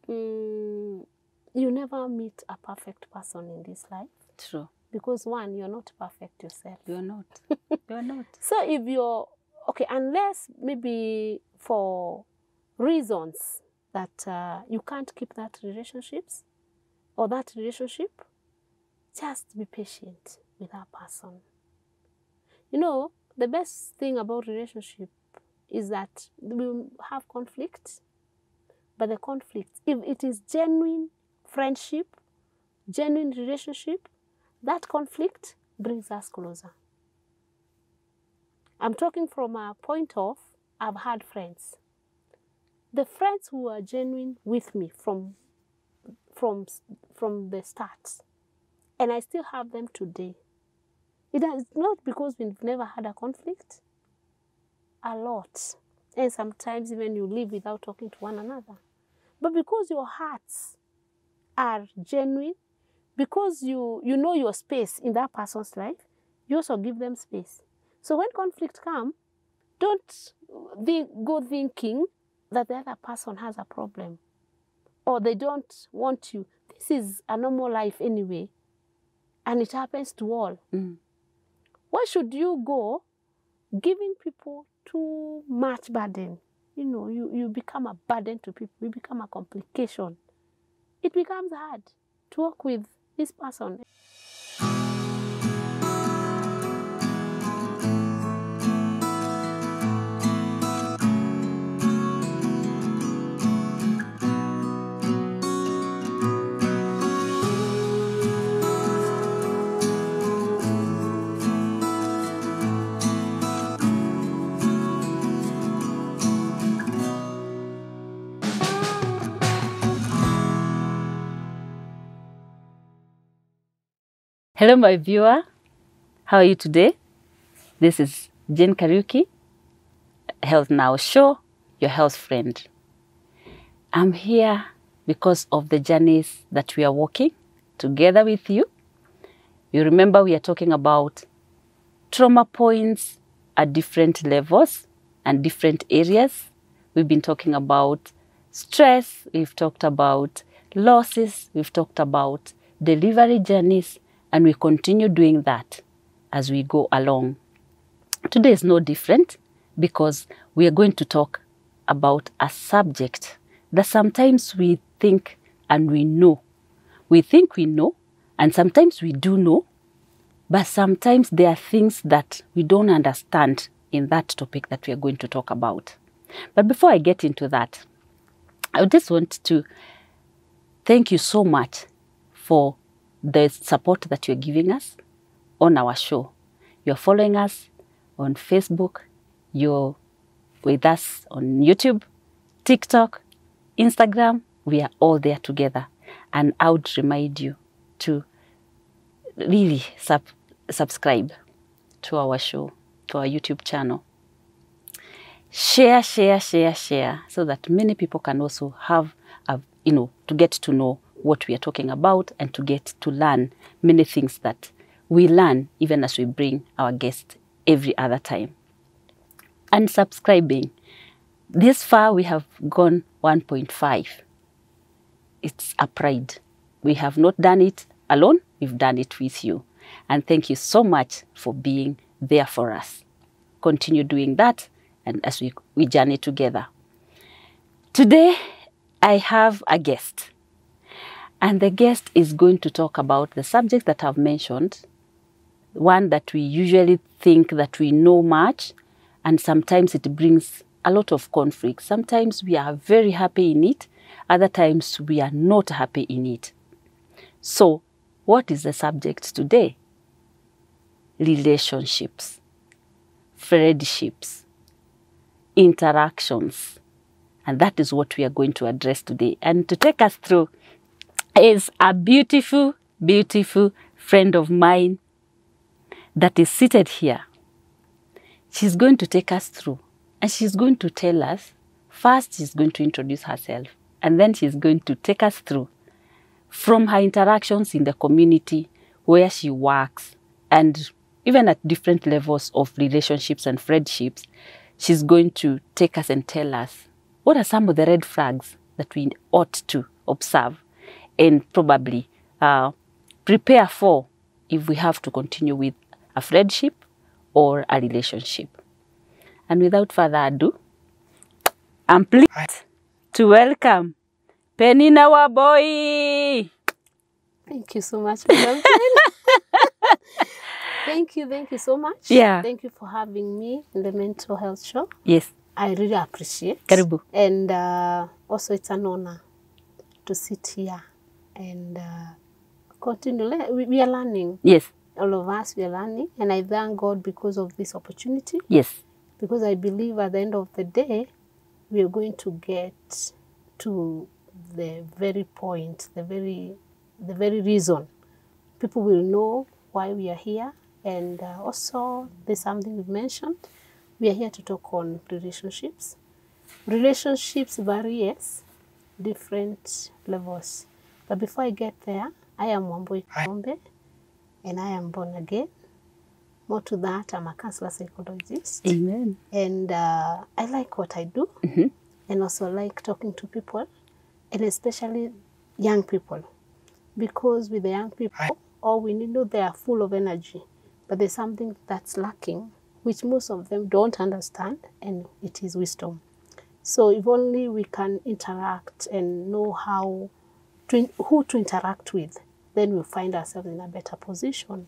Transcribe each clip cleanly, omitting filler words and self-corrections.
you never meet a perfect person in this life. True. Because one, you're not perfect yourself. You're not. You're not. So if you're, okay, unless maybe for reasons that you can't keep that relationships or that relationship, just be patient with that person. You know, the best thing about relationship is that we have conflict, but the conflict, if it is genuine friendship, genuine relationship, that conflict brings us closer. I'm talking from a point of, I've had friends. The friends who are genuine with me from the start, and I still have them today. It's not because we've never had a conflict, a lot. And sometimes even you live without talking to one another. But because your hearts are genuine, because you know your space in that person's life, you also give them space. So when conflict comes, don't go thinking that the other person has a problem or they don't want you. This is a normal life anyway, and it happens to all. Why should you go giving people too much burden? You know, you become a burden to people. You become a complication. It becomes hard to work with this person. Hello, my viewer. How are you today? This is Jane Kariuki, Health Now Show, your health friend. I'm here because of the journeys that we are walking together with you. You remember we are talking about trauma points at different levels and different areas. We've been talking about stress, we've talked about losses, we've talked about delivery journeys, and we continue doing that as we go along. Today is no different because we are going to talk about a subject that sometimes we think and we know. We think we know, and sometimes we do know, but sometimes there are things that we don't understand in that topic that we are going to talk about. But before I get into that, I just want to thank you so much for the support that you're giving us on our show. You're following us on Facebook, you're with us on YouTube, TikTok, Instagram. We are all there together. And I would remind you to really subscribe to our show, to our YouTube channel. Share, so that many people can also have, to get to know what we are talking about and to get to learn many things that we learn even as we bring our guests every other time. And subscribing. This far we have gone 1.5. It's a pride. We have not done it alone, we've done it with you. And thank you so much for being there for us. Continue doing that and as we journey together. Today I have a guest. And the guest is going to talk about the subject that I've mentioned, one that we usually think that we know much, and sometimes it brings a lot of conflict. Sometimes we are very happy in it, other times we are not happy in it. So, what is the subject today? Relationships, friendships, interactions, and that is what we are going to address today. And to take us through is a beautiful, beautiful friend of mine that is seated here. She's going to take us through and she's going to tell us, first she's going to introduce herself and then she's going to take us through from her interactions in the community, where she works, and even at different levels of relationships and friendships. She's going to take us and tell us what are some of the red flags that we ought to observe, and probably prepare for if we have to continue with a friendship or a relationship. And without further ado, I'm pleased to welcome Peninah Wambui. Thank you so much, Madam. Thank you so much. Yeah. Thank you for having me in the Mental Health Show. Yes. I really appreciate. Karibu. And also it's an honor to sit here and continue. We are learning. Yes. All of us, we are learning. And I thank God because of this opportunity. Yes. Because I believe at the end of the day, we are going to get to the very point, the very reason. People will know why we are here. And also, there's something we've mentioned. We are here to talk on relationships. Relationships vary, yes, different levels. But before I get there, I am Wambui, and I am born again. More to that, I'm a counselor psychologist. Amen. And I like what I do, and also like talking to people, and especially young people. Because with the young people, all we need to know, they are full of energy. But there's something that's lacking, which most of them don't understand, and it is wisdom. So if only we can interact and know who to interact with, then we'll find ourselves in a better position.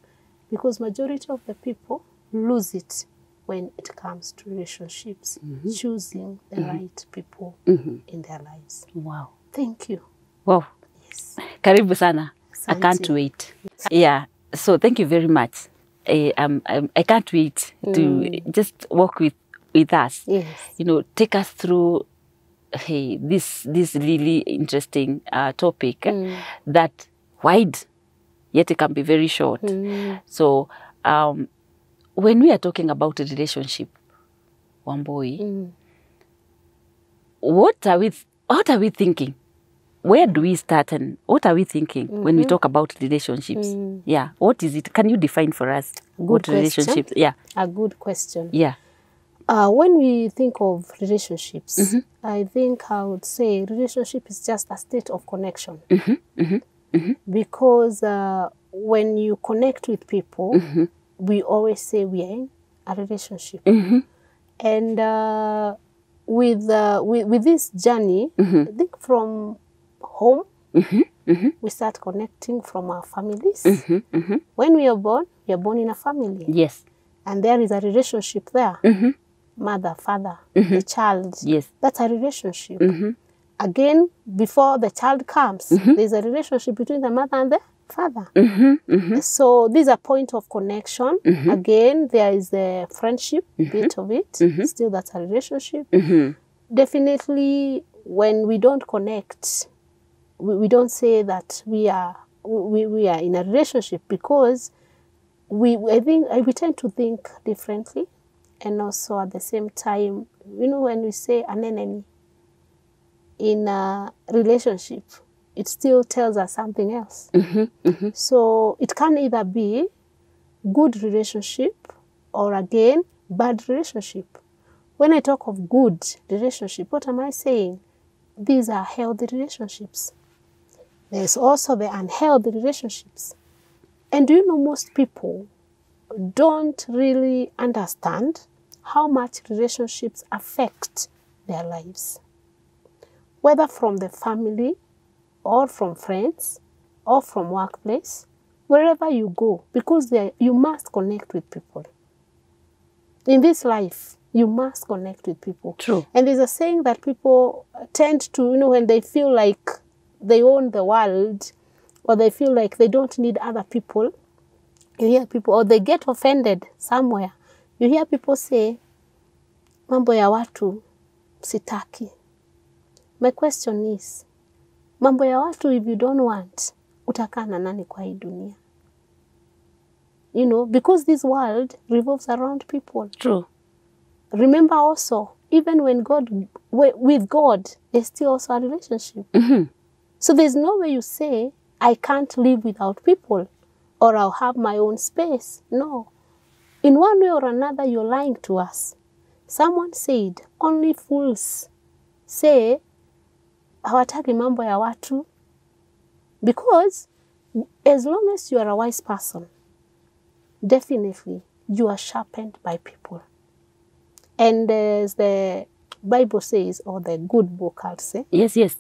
Because majority of the people lose it when it comes to relationships, choosing the right people in their lives. Wow. Thank you. Wow. Yes. Karibu sana. I Asante. can't wait. Yeah. So thank you very much. I can't wait to just walk with us. Yes. You know, take us through this really interesting topic that wide, yet it can be very short. So when we are talking about a relationship, Wambui, what are we thinking? Where do we start and what are we thinking when we talk about relationships? Yeah. What is it? Can you define for us what relationships? Yeah. A good question. Yeah. When we think of relationships, I think I would say relationship is just a state of connection. Because when you connect with people, we always say we are in a relationship. And with this journey, I think from home, we start connecting from our families. When we are born in a family. Yes. And there is a relationship there. Mother, father, the child. Yes. That's a relationship. Again, before the child comes, there's a relationship between the mother and the father. So these are point of connection. Again, there is the friendship bit of it. Still, that's a relationship. Definitely, when we don't connect, we don't say that we are in a relationship, because I think we tend to think differently. And also at the same time, you know, when we say an enemy in a relationship, it still tells us something else. So it can either be good relationship or again, bad relationship. When I talk of good relationship, what am I saying? These are healthy relationships. There's also the unhealthy relationships. And do you know, most people don't really understand how much relationships affect their lives. Whether from the family or from friends or from workplace, wherever you go, because you must connect with people. In this life, you must connect with people. True. And there's a saying that people tend to, you know, when they feel like they own the world, or they feel like they don't need other people, you hear people, or they get offended somewhere, you hear people say, mambo ya watu sitaki. My question is, mambo ya watu, if you don't want, utakaa na nani kwa hii dunia? You know, because this world revolves around people. True. Remember also, even when with God, there's still also a relationship. So there's no way you say, I can't live without people, or I'll have my own space. No. In one way or another, you're lying to us. Someone said, only fools say, hawataki mambo ya watu, Because as long as you are a wise person, definitely you are sharpened by people. And as the Bible says, or the good book, I'll say, Yes, yes.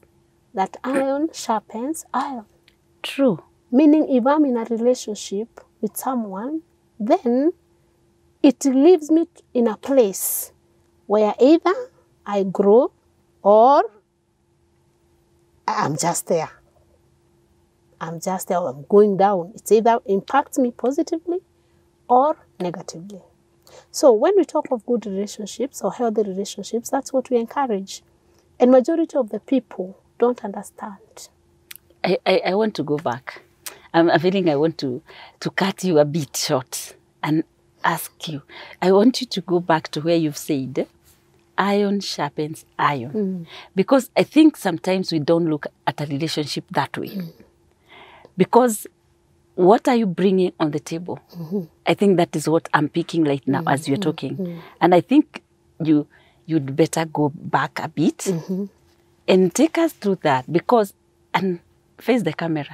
that iron sharpens iron. True. Meaning, if I'm in a relationship with someone, then it leaves me in a place where either I grow or I'm just there. I'm just there, I'm going down. It either impacts me positively or negatively. So when we talk of good relationships or healthy relationships, that's what we encourage. And majority of the people don't understand. I want to go back. I'm feeling I want to cut you a bit short and ask you. I want you to go back to where you've said, iron sharpens iron. Because I think sometimes we don't look at a relationship that way. Because what are you bringing on the table? I think that is what I'm picking right now as you're talking. And I think you'd better go back a bit and take us through that, because, and face the camera.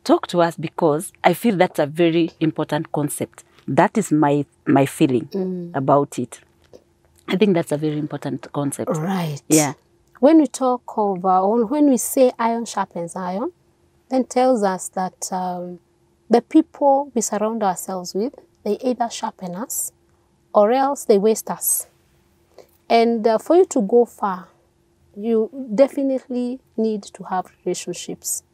Talk to us, because I feel that's a very important concept. That is my feeling about it. I think that's a very important concept. Right. Yeah. When we talk of, when we say iron sharpens iron, then tells us that the people we surround ourselves with, they either sharpen us or else they waste us. And for you to go far, you definitely need to have relationships.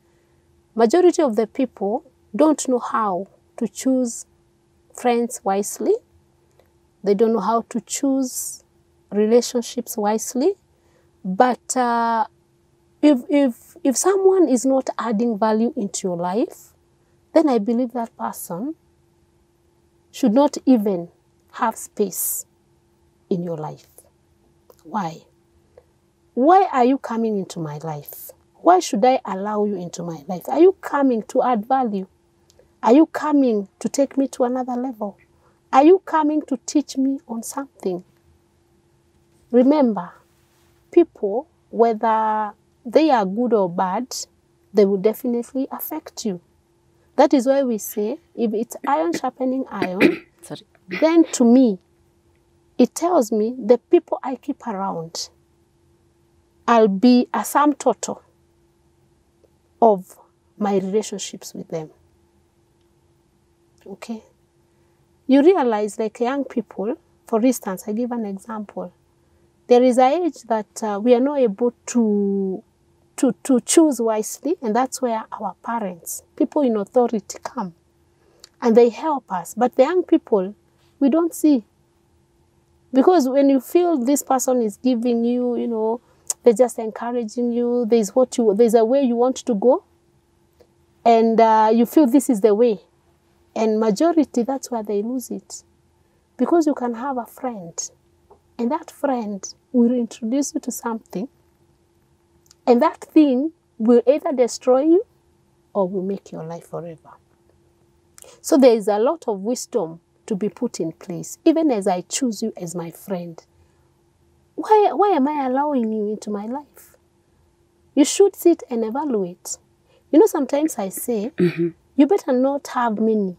Majority of the people don't know how to choose friends wisely. They don't know how to choose relationships wisely. But if someone is not adding value into your life, then I believe that person should not even have space in your life. Why? Why are you coming into my life? Why should I allow you into my life? Are you coming to add value? Are you coming to take me to another level? Are you coming to teach me on something? Remember, people, whether they are good or bad, they will definitely affect you. That is why we say, if it's iron sharpening iron, Sorry. then to me, it tells me the people I keep around, I'll be a sum total of my relationships with them. Okay? You realize, like young people, for instance, I give an example. There is an age that we are not able to choose wisely, and that's where our parents, people in authority, come. And they help us. But the young people, we don't see. Because when you feel this person is giving you, you know, they're just encouraging you, there's a way you want to go, and you feel this is the way. And majority, that's where they lose it. Because you can have a friend, and that friend will introduce you to something, and that thing will either destroy you or will make your life forever. So there is a lot of wisdom to be put in place, even as I choose you as my friend. Why am I allowing you into my life? You should sit and evaluate. You know, sometimes I say, you better not have many.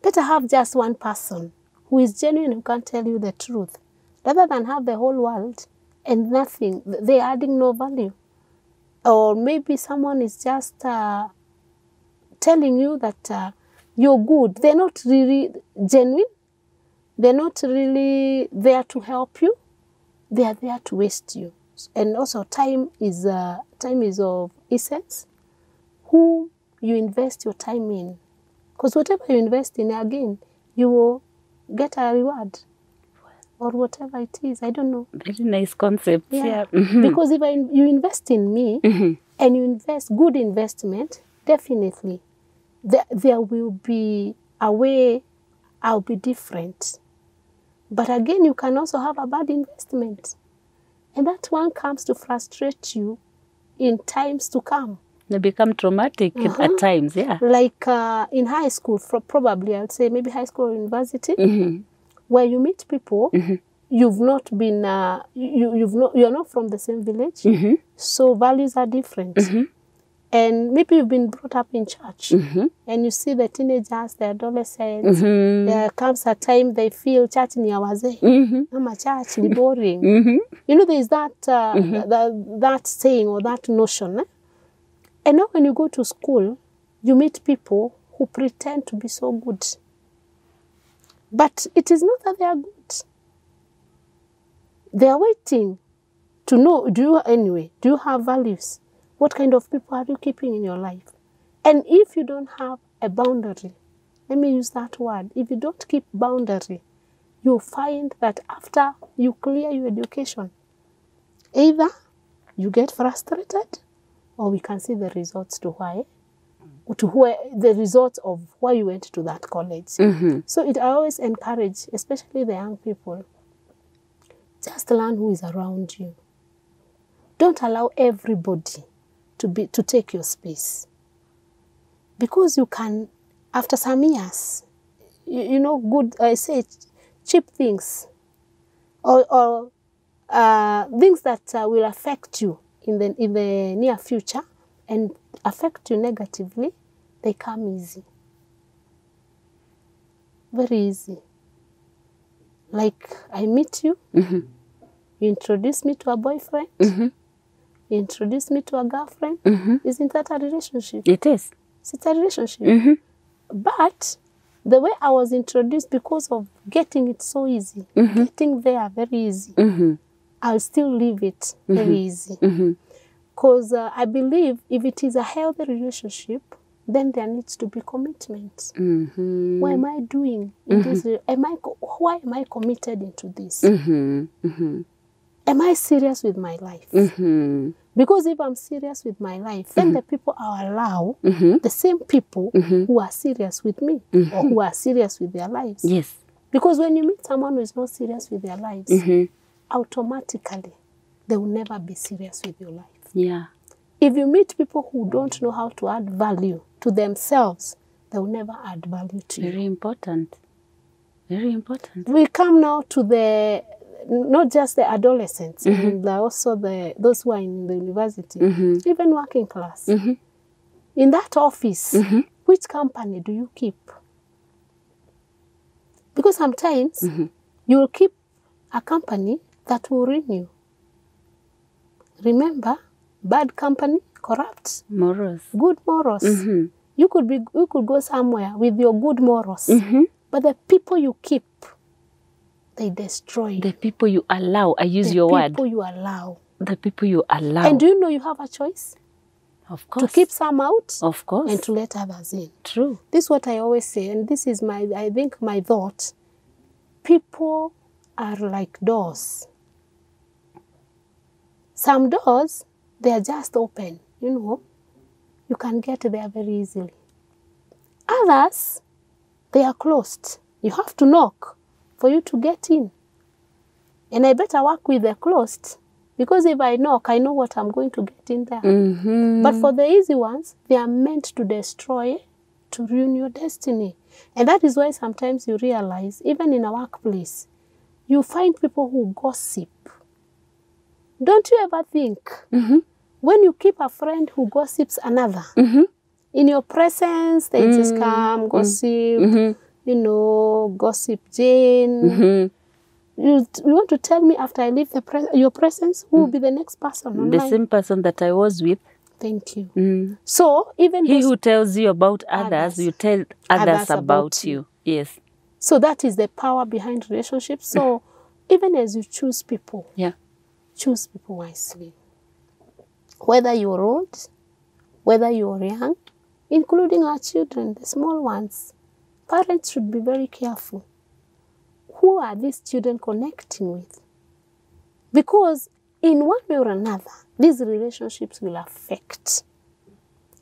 Better have just one person who is genuine, who can tell you the truth, rather than have the whole world and nothing. They're adding no value. Or maybe someone is just telling you that you're good. They're not really genuine. They're not really there to help you. They are there to waste you. And also time is of essence. Who you invest your time in. Because whatever you invest in, again, you will get a reward. Or whatever it is. I don't know. Very nice concept. Yeah. Because if you invest in me, and you invest good investment, definitely there will be a way I'll be different. But again, you can also have a bad investment. And that one comes to frustrate you in times to come. They become traumatic at times, yeah. Like in high school, probably I would say maybe high school or university, where you meet people, you've not been, you're not from the same village, so values are different. And maybe you've been brought up in church, and you see the teenagers, the adolescents, there comes a time they feel church ni ya wazee, ama church ni boring. You know, there's that, that saying or that notion. And now when you go to school, you meet people who pretend to be so good. But it is not that they are good. They are waiting to know, do you have values? What kind of people are you keeping in your life? And if you don't have a boundary, let me use that word, if you don't keep boundary, you'll find that after you clear your education, either you get frustrated, or we can see the results the results of why you went to that college. So I always encourage, especially the young people, just learn who is around you. Don't allow everybody to take your space. Because you can, after some years, you know, good, I say cheap things, or things that will affect you in the near future and affect you negatively, they come easy. Very easy. Like, I meet you, you introduce me to a boyfriend, you introduce me to a girlfriend. Isn't that a relationship? It is. It's a relationship. But the way I was introduced, because of getting it so easy, getting there very easy, I'll still leave it very easy. Because I believe if it is a healthy relationship, then there needs to be commitment. What am I doing in this? Why am I committed into this? Am I serious with my life? Because if I'm serious with my life, then the people I'll allow, the same people who are serious with me, or who are serious with their lives. Yes. Because when you meet someone who is not serious with their lives, automatically, they will never be serious with your life. Yeah. If you meet people who don't know how to add value to themselves, they will never add value to you. Very important. Very important. We come now to the, not just the adolescents, and also those who are in the university, even working class. In that office, which company do you keep? Because sometimes you will keep a company that will ruin you. Remember, bad company corrupts Morals. good morals. You could go somewhere with your good morals, but the people you keep, they destroy The people you allow, I use your word. The people you allow. The people you allow. And do you know you have a choice? Of course. To keep some out. Of course. And to let others in. True. This is what I always say, and this is I think my thought. People are like doors. Some doors, they are just open, you know. You can get there very easily. Others, they are closed. You have to knock for you to get in. And I better work with the closed, because if I knock, I know what I'm going to get in there. But for the easy ones, they are meant to destroy, to ruin your destiny. And that is why sometimes you realize, even in a workplace, you find people who gossip. Don't you ever think, when you keep a friend who gossips another, in your presence, they just come, gossip, you know, gossip Jane. You want to tell me after I leave your presence, who will be the next person online? The same person that I was with. Thank you. So even he who tells you about others, you tell others about you. Yes. So that is the power behind relationships. So even as you choose people, choose people wisely. Whether you're old, whether you're young, including our children, the small ones, parents should be very careful. Who are these children connecting with? Because in one way or another, these relationships will affect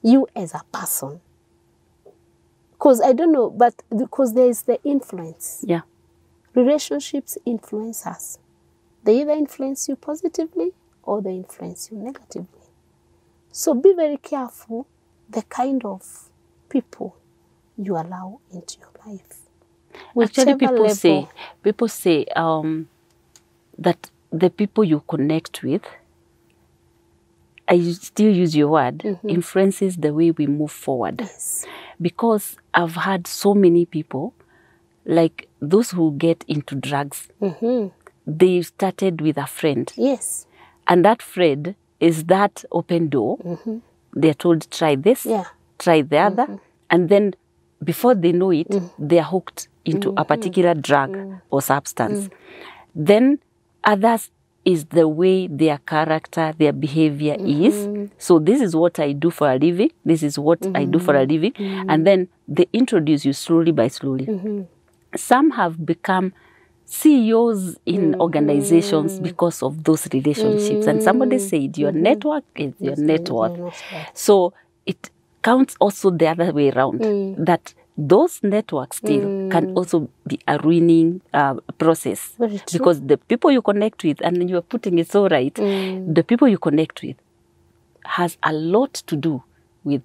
you as a person. Because I don't know, but because there is the influence. Yeah. Relationships influence us. They either influence you positively or they influence you negatively. So be very careful the kind of people you allow into your life. Actually, people say that the people you connect with, I still use your word, influences the way we move forward. Yes. Because I've had so many people, like those who get into drugs, they started with a friend. Yes. And that friend is that open door. They're told, try this, try the other. And then before they know it, they're hooked into a particular drug or substance. Then others is the way their character, their behavior is. So this is what I do for a living. This is what I do for a living. And then they introduce you slowly by slowly. Some have become CEOs in organizations because of those relationships. And somebody said, your network is your net worth. So it counts also the other way around, that those networks still can also be a ruining process. Because the people you connect with, and you're putting it so right, the people you connect with has a lot to do with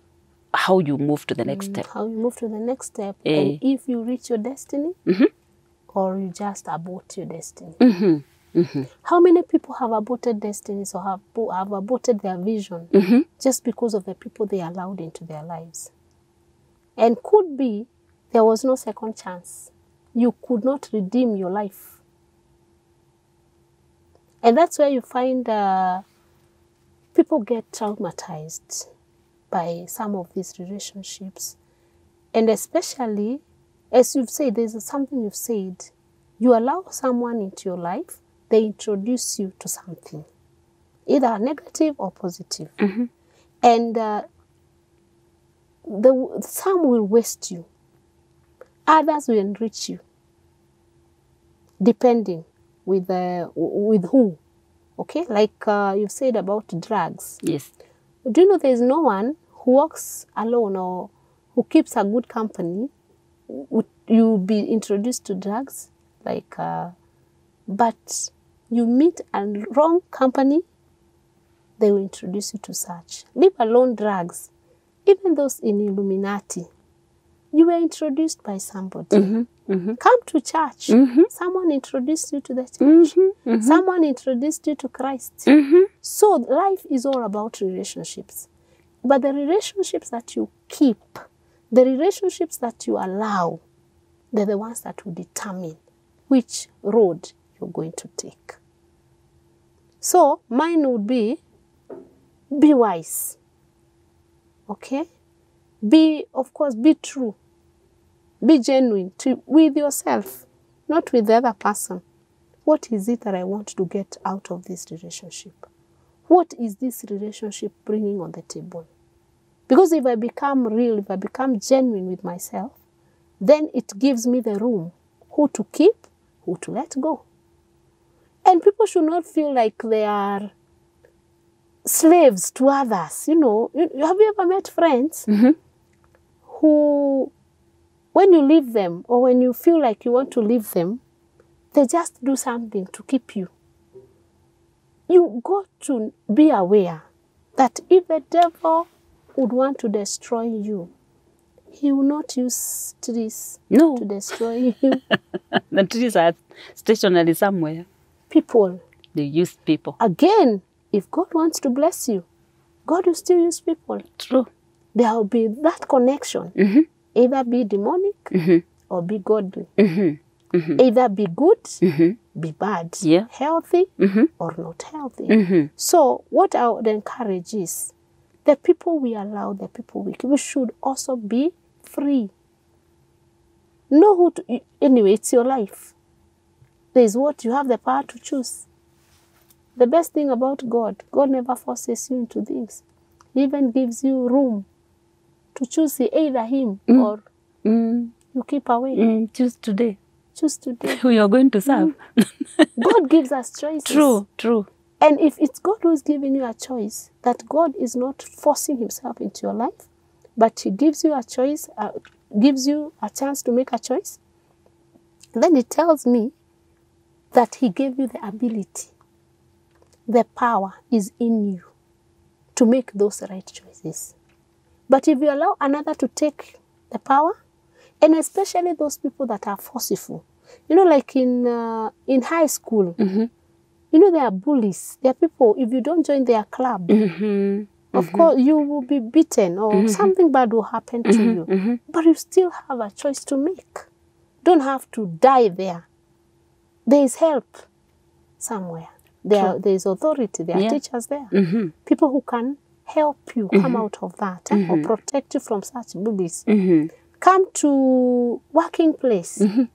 how you move to the next step. How you move to the next step. And if you reach your destiny, or you just abort your destiny. How many people have aborted destinies or have aborted their vision just because of the people they allowed into their lives? And could be there was no second chance. You could not redeem your life. And that's where you find people get traumatized by some of these relationships. And especially, as you've said, there's something you've said. You allow someone into your life, they introduce you to something, either negative or positive. And some will waste you. Others will enrich you, depending with who. Okay? Like you've said about drugs. Yes. Do you know there's no one who walks alone or who keeps a good company? You'll be introduced to drugs, like, but you meet a wrong company, they will introduce you to such. Leave alone drugs. Even those in Illuminati, you were introduced by somebody. Come to church. Someone introduced you to the church. Someone introduced you to Christ. So life is all about relationships. But the relationships that you keep, the relationships that you allow, they're the ones that will determine which road you're going to take. So mine would be wise. Okay? Of course, be true. Be genuine with yourself, not with the other person. What is it that I want to get out of this relationship? What is this relationship bringing on the table? Because if I become real, if I become genuine with myself, then it gives me the room who to keep, who to let go. And people should not feel like they are slaves to others. You know, have you ever met friends who, when you leave them or when you feel like you want to leave them, they just do something to keep you? You got to be aware that if the devil would want to destroy you, he will not use trees to destroy you. The trees are stationary somewhere. People. They use people. Again, if God wants to bless you, God will still use people. True. There will be that connection. Either be demonic or be godly. Either be good, be bad. Healthy or not healthy. So what I would encourage is, the people we allow, the people we should also be free. Know who to, anyway, it's your life. There is what you have the power to choose. The best thing about God, God never forces you into things. He even gives you room to choose either him or you keep away. Choose today. Choose today. Who you're going to serve. God gives us choices. True. And if it's God who is giving you a choice, that God is not forcing himself into your life, but he gives you a choice, gives you a chance to make a choice, then it tells me that he gave you the ability. The power is in you to make those right choices. But if you allow another to take the power, and especially those people that are forceful, you know, like in high school, You know, there are bullies. There are people, if you don't join their club, of course, you will be beaten or something bad will happen to you. But you still have a choice to make. Don't have to die there. There is help somewhere. There is authority. There are teachers there. People who can help you come out of that or protect you from such bullies. Come to working place. You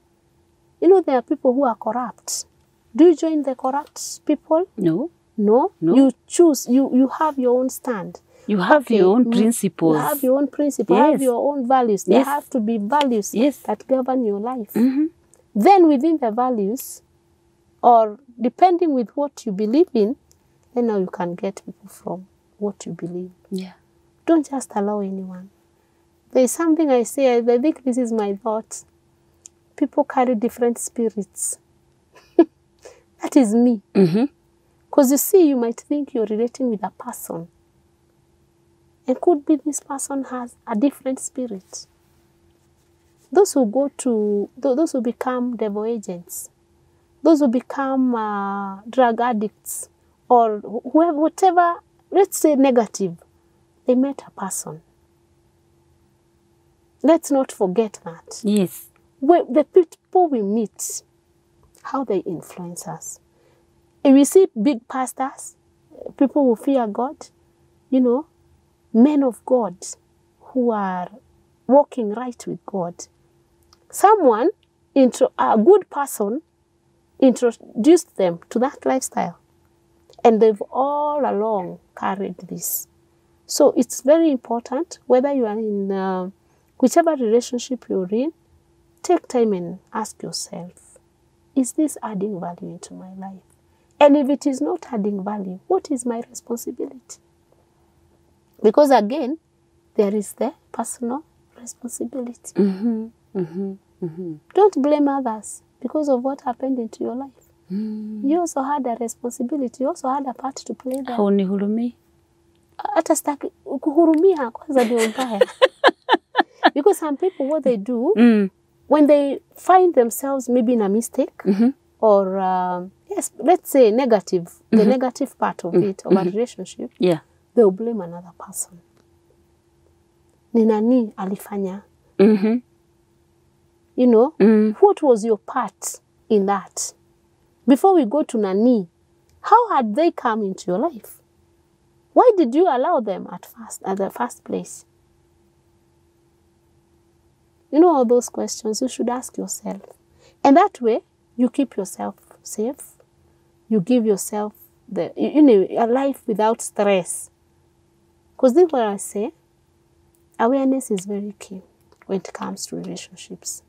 know, there are people who are corrupt. Do you join the corrupt people? No. No? You choose. You have your own stand. You have your own principles. You have your own principles. You have your own values. There have to be values that govern your life. Then within the values, or depending with what you believe in, then now you can get people from what you believe. Yeah. Don't just allow anyone. There is something I say, I think this is my thought. People carry different spirits. That is me. Because you see, you might think you're relating with a person. And could be this person has a different spirit. Those who go to, those who become devil agents, those who become drug addicts, or whoever, whatever, let's say negative, they met a person. Let's not forget that. Yes. The people we meet, how they influence us. If we see big pastors, people who fear God, you know, men of God who are walking right with God. Someone, a good person, introduced them to that lifestyle. And they've all along carried this. So it's very important, whether you are in whichever relationship you're in, take time and ask yourself, is this adding value into my life? And if it is not adding value, what is my responsibility? Because again, there is the personal responsibility. Don't blame others because of what happened into your life. You also had a responsibility. You also had a part to play there. Haunihurumi. Hata sitaki kuhurumia kwanza ndio mbaya. Because some people, what they do, when they find themselves maybe in a mistake, or yes, let's say negative, the negative part of it, of a relationship, they'll blame another person. Ni nani alifanya? You know, what was your part in that? Before we go to nani, how had they come into your life? Why did you allow them at the first place? You know all those questions you should ask yourself. And that way, you keep yourself safe. You give yourself a life without stress. Because this is what I say, awareness is very key when it comes to relationships.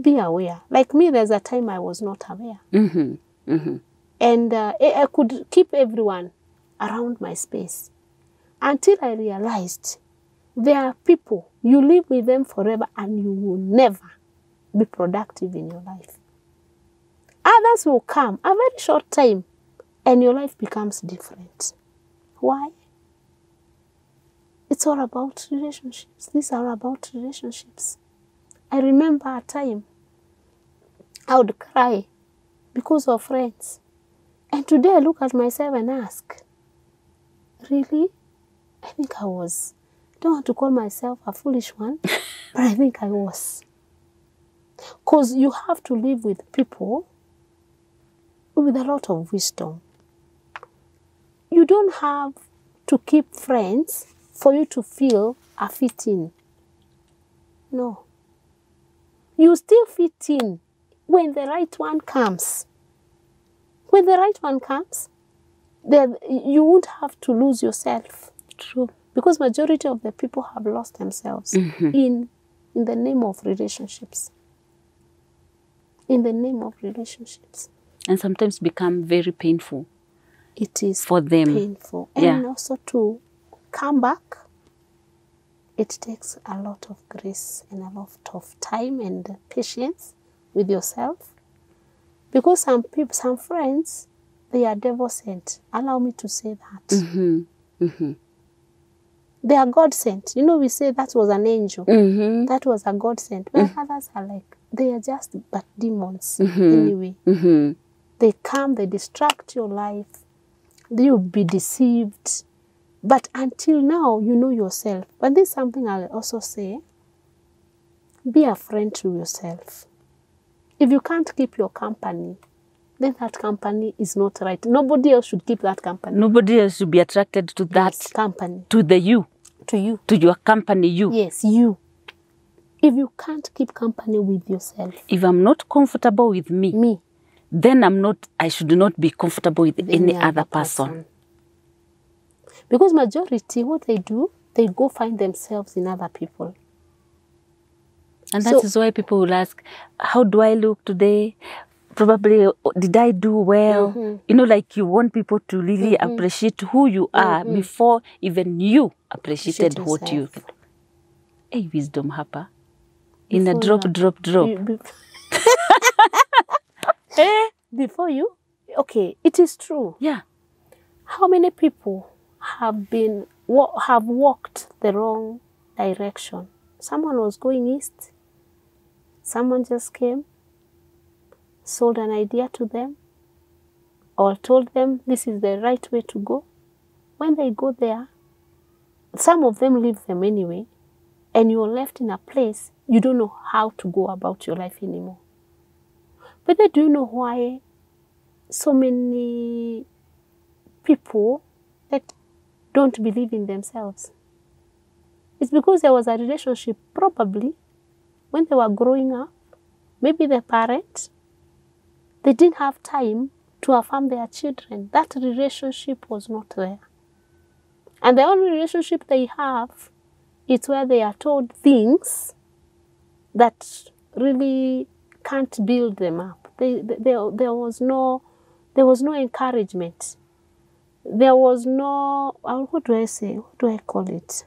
Be aware. Like me, there's a time I was not aware. And I could keep everyone around my space until I realized there are people, you live with them forever and you will never be productive in your life. Others will come a very short time and your life becomes different. Why? It's all about relationships. These are about relationships. I remember a time I would cry because of friends. And today I look at myself and ask, really? I think I was. I don't want to call myself a foolish one, but I think I was. Because you have to live with people with a lot of wisdom. You don't have to keep friends for you to feel a fit in. No. You still fit in when the right one comes. When the right one comes, then you won't have to lose yourself. True. Because majority of the people have lost themselves in the name of relationships. In the name of relationships. And sometimes become very painful. It is for them. Painful. And also to come back, it takes a lot of grace and a lot of time and patience with yourself. Because some people, some friends, they are devil sent. Allow me to say that. They are God sent. You know, we say that was an angel. That was a God sent. But others are like, they are just but demons anyway. They come, they distract your life. You'll be deceived. But until now, you know yourself. But this is something I'll also say. Be a friend to yourself. If you can't keep your company, then that company is not right. Nobody else should keep that company. Nobody else should be attracted to that company. To the you. To you. To your company, you. Yes, you. If you can't keep company with yourself. If I'm not comfortable with me. Then I should not be comfortable with any other person. Because majority, what they do, they go find themselves in other people. And that is why people will ask, how do I look today? Probably, did I do well? You know, like you want people to really appreciate who you are before even you appreciated what you. Hey, wisdom hapa. In a drop. Before you? Okay, it is true. Yeah. How many people have walked the wrong direction? Someone was going east. Someone just came, sold an idea to them, or told them this is the right way to go. When they go there, some of them leave them anyway, and you're left in a place you don't know how to go about your life anymore. But then do you know why so many people that don't believe in themselves? It's because there was a relationship probably when they were growing up. Maybe the parents, they didn't have time to affirm their children. That relationship was not there. And the only relationship they have is where they are told things that really can't build them up. There was no encouragement. There was no, what do I say? What do I call it?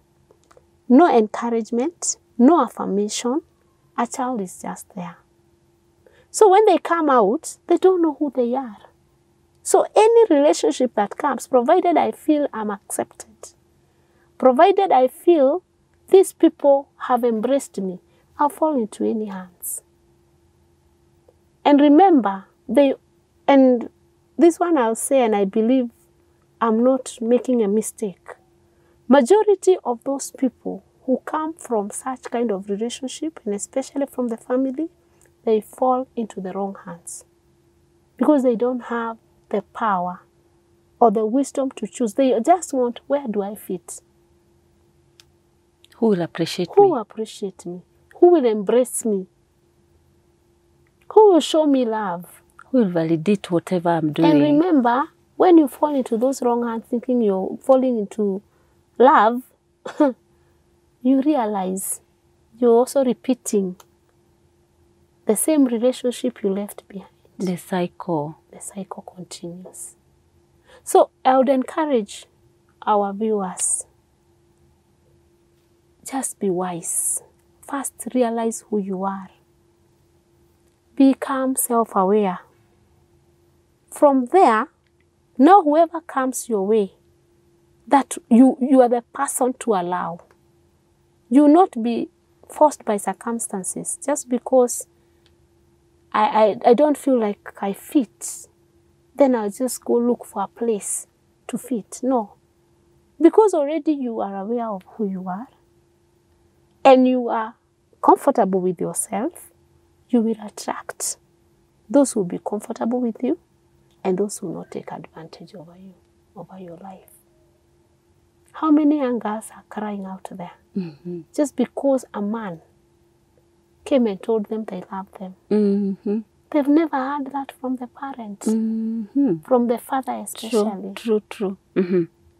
No encouragement, no affirmation. A child is just there. So when they come out, they don't know who they are. So any relationship that comes, provided I feel I'm accepted, provided I feel these people have embraced me, I'll fall into any hands. And remember, and this one I'll say, and I believe I'm not making a mistake. Majority of those people who come from such kind of relationship, and especially from the family, they fall into the wrong hands. Because they don't have the power or the wisdom to choose. They just want, where do I fit? Who will appreciate me? Who will appreciate me? Who will embrace me? Who will show me love? Who will validate whatever I'm doing? And remember, when you fall into those wrong hands thinking you're falling into love, you realize you're also repeating the same relationship you left behind. The cycle. The cycle continues. So I would encourage our viewers, just be wise. First, realize who you are. Become self-aware. From there, now whoever comes your way, that you are the person to allow. You will not be forced by circumstances just because I don't feel like I fit. Then I'll just go look for a place to fit. No. Because already you are aware of who you are and you are comfortable with yourself, you will attract those who will be comfortable with you and those who will not take advantage over you, over your life. How many young girls are crying out there? Just because a man came and told them they love them. They've never heard that from the parents, from the father especially. True.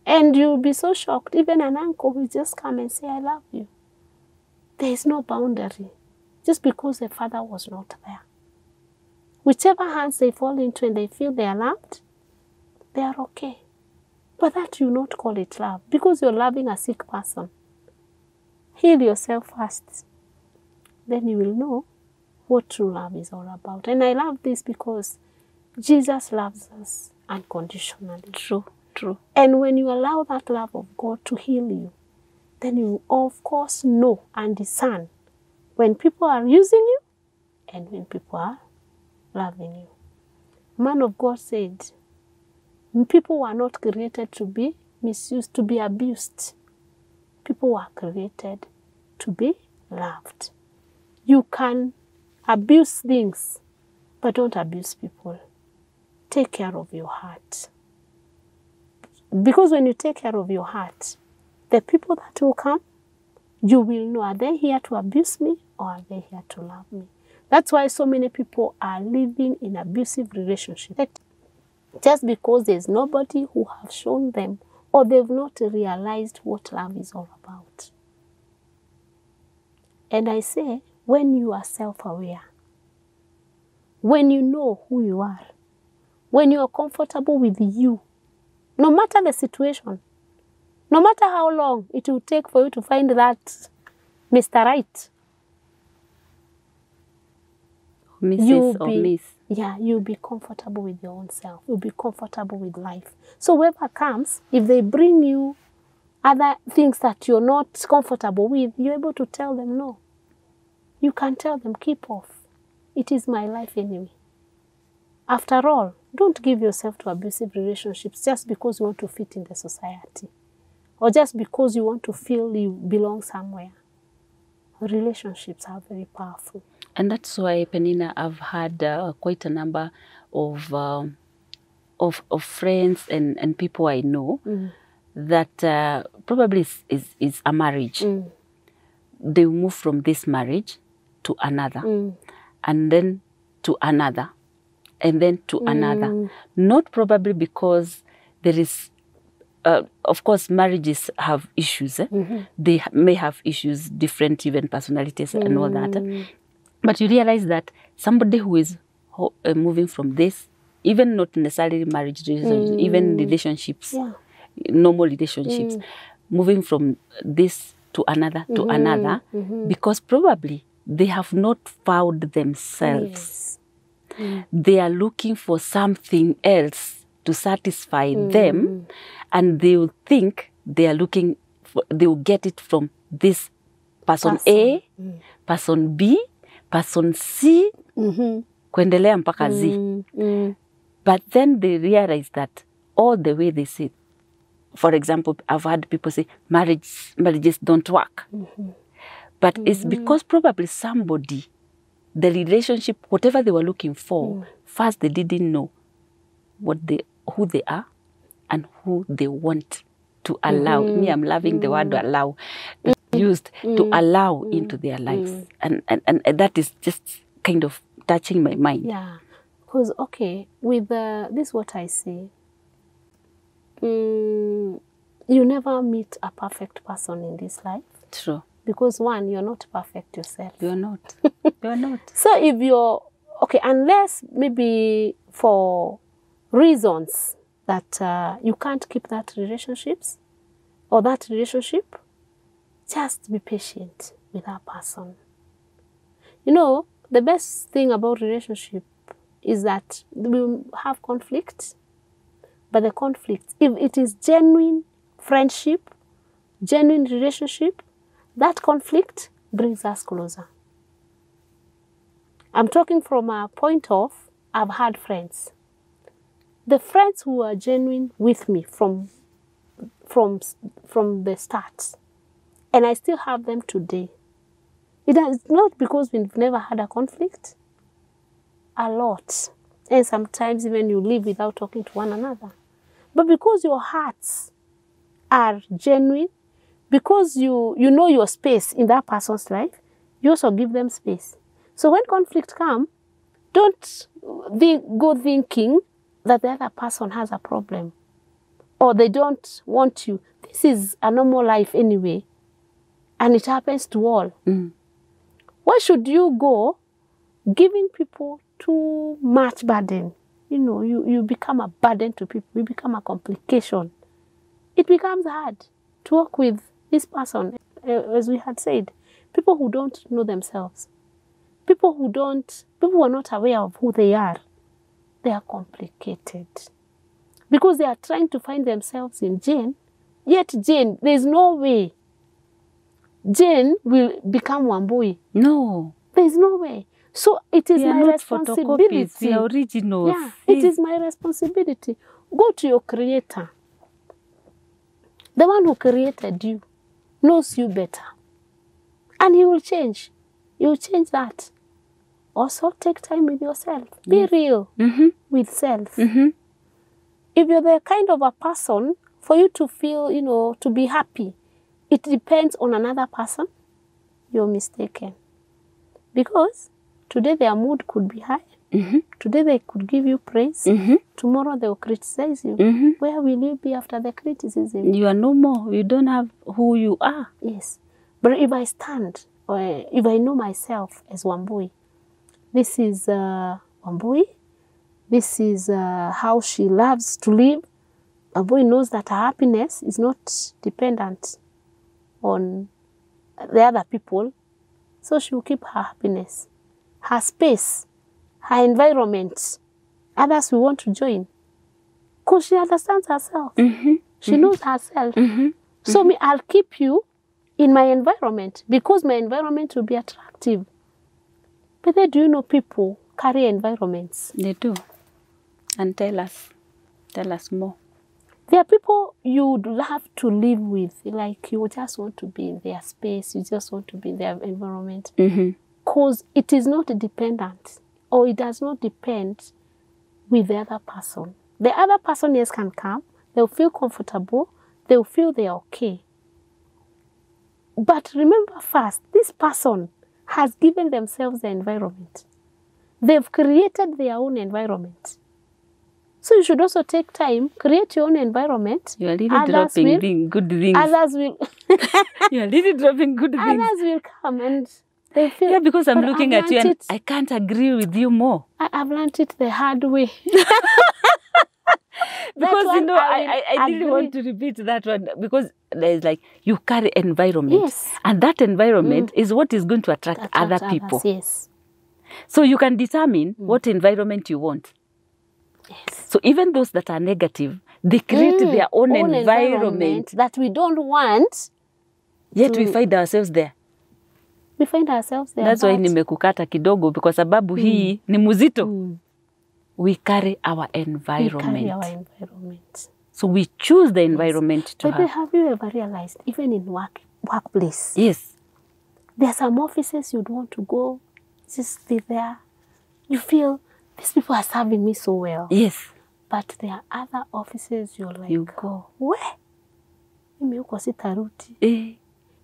And you'll be so shocked. Even an uncle will just come and say, I love you. There is no boundary, just because the father was not there. Whichever hands they fall into and they feel they are loved, they are okay. But that you not call it love, because you're loving a sick person. Heal yourself first. Then you will know what true love is all about. And I love this because Jesus loves us unconditionally. True. And when you allow that love of God to heal you, then you of course know and discern when people are using you and when people are loving you. man of God said, people were not created to be misused, to be abused. People were created to be loved. You can abuse things, but don't abuse people. Take care of your heart. Because when you take care of your heart, the people that will come, you will know, are they here to abuse me or are they here to love me? That's why so many people are living in abusive relationships. Just because there's nobody who have shown them or they've not realized what love is all about. And I say, when you are self-aware, when you know who you are, when you are comfortable with you, no matter the situation, no matter how long it will take for you to find that Mr. Right, Mrs. or Miss. Yeah, you'll be comfortable with your own self. You'll be comfortable with life. So whoever comes, if they bring you other things that you're not comfortable with, you're able to tell them no. You can tell them, keep off. It is my life anyway. After all, don't give yourself to abusive relationships just because you want to fit in the society or just because you want to feel you belong somewhere. Relationships are very powerful. And that's why, Peninah, I've had quite a number of friends and people I know that probably is a marriage. They move from this marriage to another, and then to another, and then to another. Not probably because there is, of course, marriages have issues. They may have issues, different even personalities and all that. But you realize that somebody who is moving from this, even not necessarily marriage, even relationships, normal relationships, moving from this to another, because probably they have not found themselves. They are looking for something else to satisfy them, and they will think they are looking for, they will get it from this person A, person B, person C, kuendelea mpaka Z. But then they realize that all the way they say, for example, I've had people say marriages don't work. But it's because probably somebody, the relationship, whatever they were looking for, first they didn't know who they are and who they want to allow. Me, I'm loving the word allow. Used to allow into their lives. And that is just kind of touching my mind. Yeah. Because, okay, with this is what I say. You never meet a perfect person in this life. True. Because one, you're not perfect yourself. You're not. You're not. So if you're, okay, unless maybe for reasons that you can't keep that relationships or that relationship, just be patient with that person. You know, the best thing about relationship is that we have conflict, but the conflict, if it is genuine friendship, genuine relationship, that conflict brings us closer. I'm talking from a point of, I've had friends. The friends who are genuine with me from the start, and I still have them today. It is not because we've never had a conflict, a lot. And sometimes even you live without talking to one another. But because your hearts are genuine, because you know your space in that person's life, you also give them space. So when conflict comes, don't go thinking that the other person has a problem or they don't want you. This is a normal life anyway, and it happens to all. Why should you go giving people too much burden? You know, you become a burden to people. You become a complication. It becomes hard to work with this person, as we had said. People who don't know themselves, people who are not aware of who they are complicated. Because they are trying to find themselves in Jane, yet Jane, there's no way Jane will become Wambui. No. There's no way. So it is We are my not photocopies, responsibility. we are originals. Yeah, it is my responsibility. Go to your creator. The one who created you knows you better. And he will change. He will change that. Also, take time with yourself. Be real with self. If you're the kind of a person, for you to feel, you know, to be happy, it depends on another person, you're mistaken. Because today their mood could be high. Today they could give you praise. Tomorrow they will criticize you. Where will you be after the criticism? You are no more. You don't have who you are. Yes. But if I stand, or if I know myself as Wambui, this is Wambui, this is how she loves to live. Wambui knows that her happiness is not dependent on the other people. So she will keep her happiness, her space, her environment. Others will want to join. Because she understands herself. She knows herself. So me, I'll keep you in my environment because my environment will be attractive. But then do you know people carry environments? They do. And tell us more. There are people you would love to live with, like you just want to be in their space, you just want to be in their environment. Because it is not dependent, or it does not depend with the other person. The other person, yes, can come, they'll feel comfortable, they'll feel they're okay. But remember first, this person has given themselves the environment. They've created their own environment. So you should also take time, create your own environment. You are really dropping good things. Others will. You are really dropping good things. Others will come and they feel. Yeah, because I'm looking at you and I can't agree with you more. I've learned it the hard way. Because, you know, I really want to repeat that one. Because there's like, you carry environment. Yes. And that environment is what is going to attract other people. Yes. So you can determine what environment you want. Yes. So even those that are negative, they create their own environment that we don't want. Yet we find ourselves there. We find ourselves there. That's why nimekukata kidogo, because sababu hii ni muzito. We carry our environment. We carry our environment. So we choose the environment to have. But have you ever realized, even in workplace? Yes. There are some offices you'd want to go, just be there. You feel, these people are serving me so well. Yes. But there are other offices you're like, you go. Where?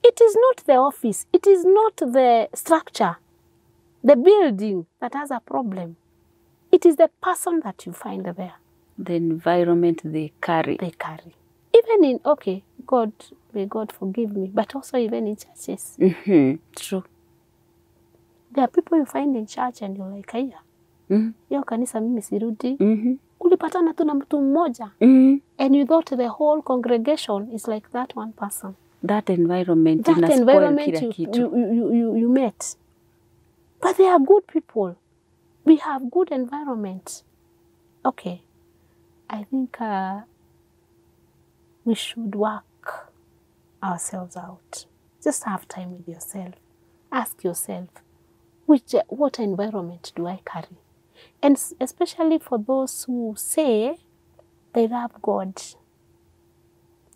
It is not the office. It is not the structure, the building that has a problem. It is the person that you find there. The environment they carry. They carry. Even in, okay, God, may God forgive me, but also even in churches. True. There are people you find in church and you're like, aya, hiyo kanisa mimi sirudi. Ulipatana tu na mtu mmoja. And you thought the whole congregation is like that one person. That environment. That environment you met. But they are good people. We have good environment. Okay. I think we should work ourselves out. Just have time with yourself. Ask yourself, what environment do I carry? And especially for those who say they love God.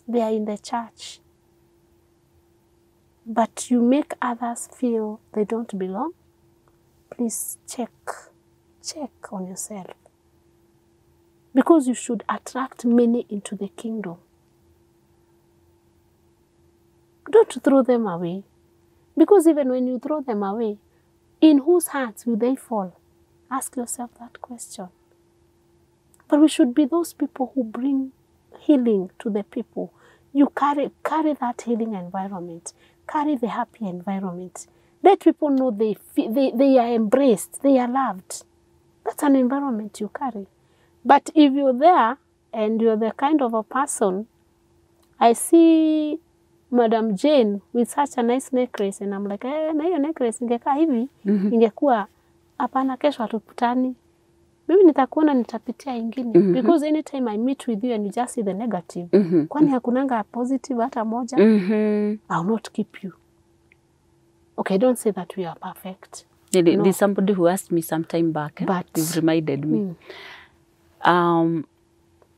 They are in the church. But you make others feel they don't belong. Please check on yourself. Because you should attract many into the kingdom. Don't throw them away. Because even when you throw them away, in whose hands will they fall? Ask yourself that question. But we should be those people who bring healing to the people. You carry that healing environment. Carry the happy environment. Let people know they are embraced, they are loved. That's an environment you carry. But if you're there and you're the kind of a person, I see Madam Jane with such a nice necklace and I'm like, na hiyo necklace ingekaa hivi, ingekuwa hapana kesho hatukutani. Mimi nitakuona nitapitia ingine. Because anytime I meet with you and you just see the negative, kwani hakunanga positive hata moja, I'll not keep you. Okay, don't say that we are perfect. There's somebody who asked me some time back. But you've reminded me.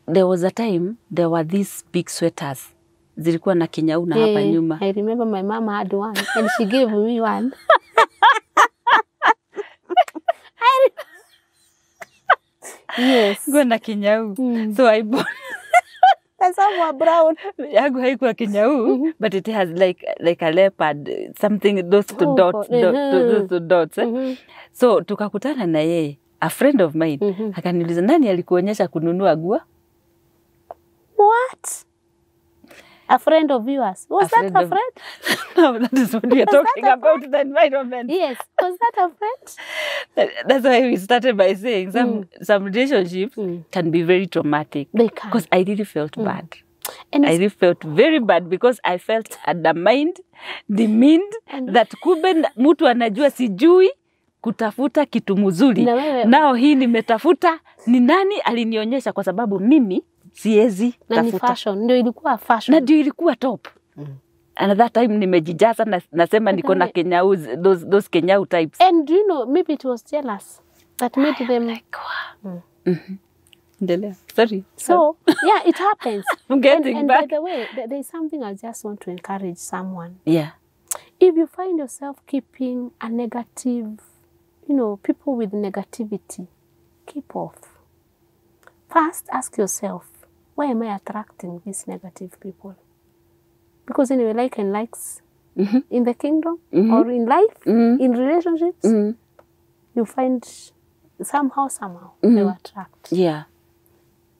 There was a time there were these big sweaters. Zilikuwa na kinyau na hapa nyuma. I remember my mom had one and she gave me one. Yes. Kwa na kinyau. So I bought. That's how brown. Yangu haikuwa kinyau, but it has like a leopard, something, those two dots, those two dots. So tukakutana na yeye, a friend of mine, akaniuliza nani alikuonyesha kununua nguo? What? A friend of yours? Was that a friend? No, that is what we are talking about, the environment. Yes. Was that a friend? That's why we started by saying some relationships can be very traumatic. They can. Because I really felt bad. And I really felt very bad because I felt undermined, demeaned, that kumbe mtu anajua sijui kutafuta kitu mzuri. Nao hii nimetafuta, ni nani alinionyesha kwa sababu mimi siezi tafuta. Na ni fashion, ndio ilikuwa fashion. Na ndio ilikuwa top. And that time nimejijaza nasema niko na kenyau, those kenyau types. And you know, maybe it was jealous that made them like, sorry. So, yeah, it happens. I'm getting and back. By the way, there's something I just want to encourage someone. Yeah. If you find yourself keeping a negative, people with negativity, keep off. First, ask yourself, why am I attracting these negative people? Because anyway, like and likes in the kingdom or in life, in relationships, you find somehow they attract. Yeah.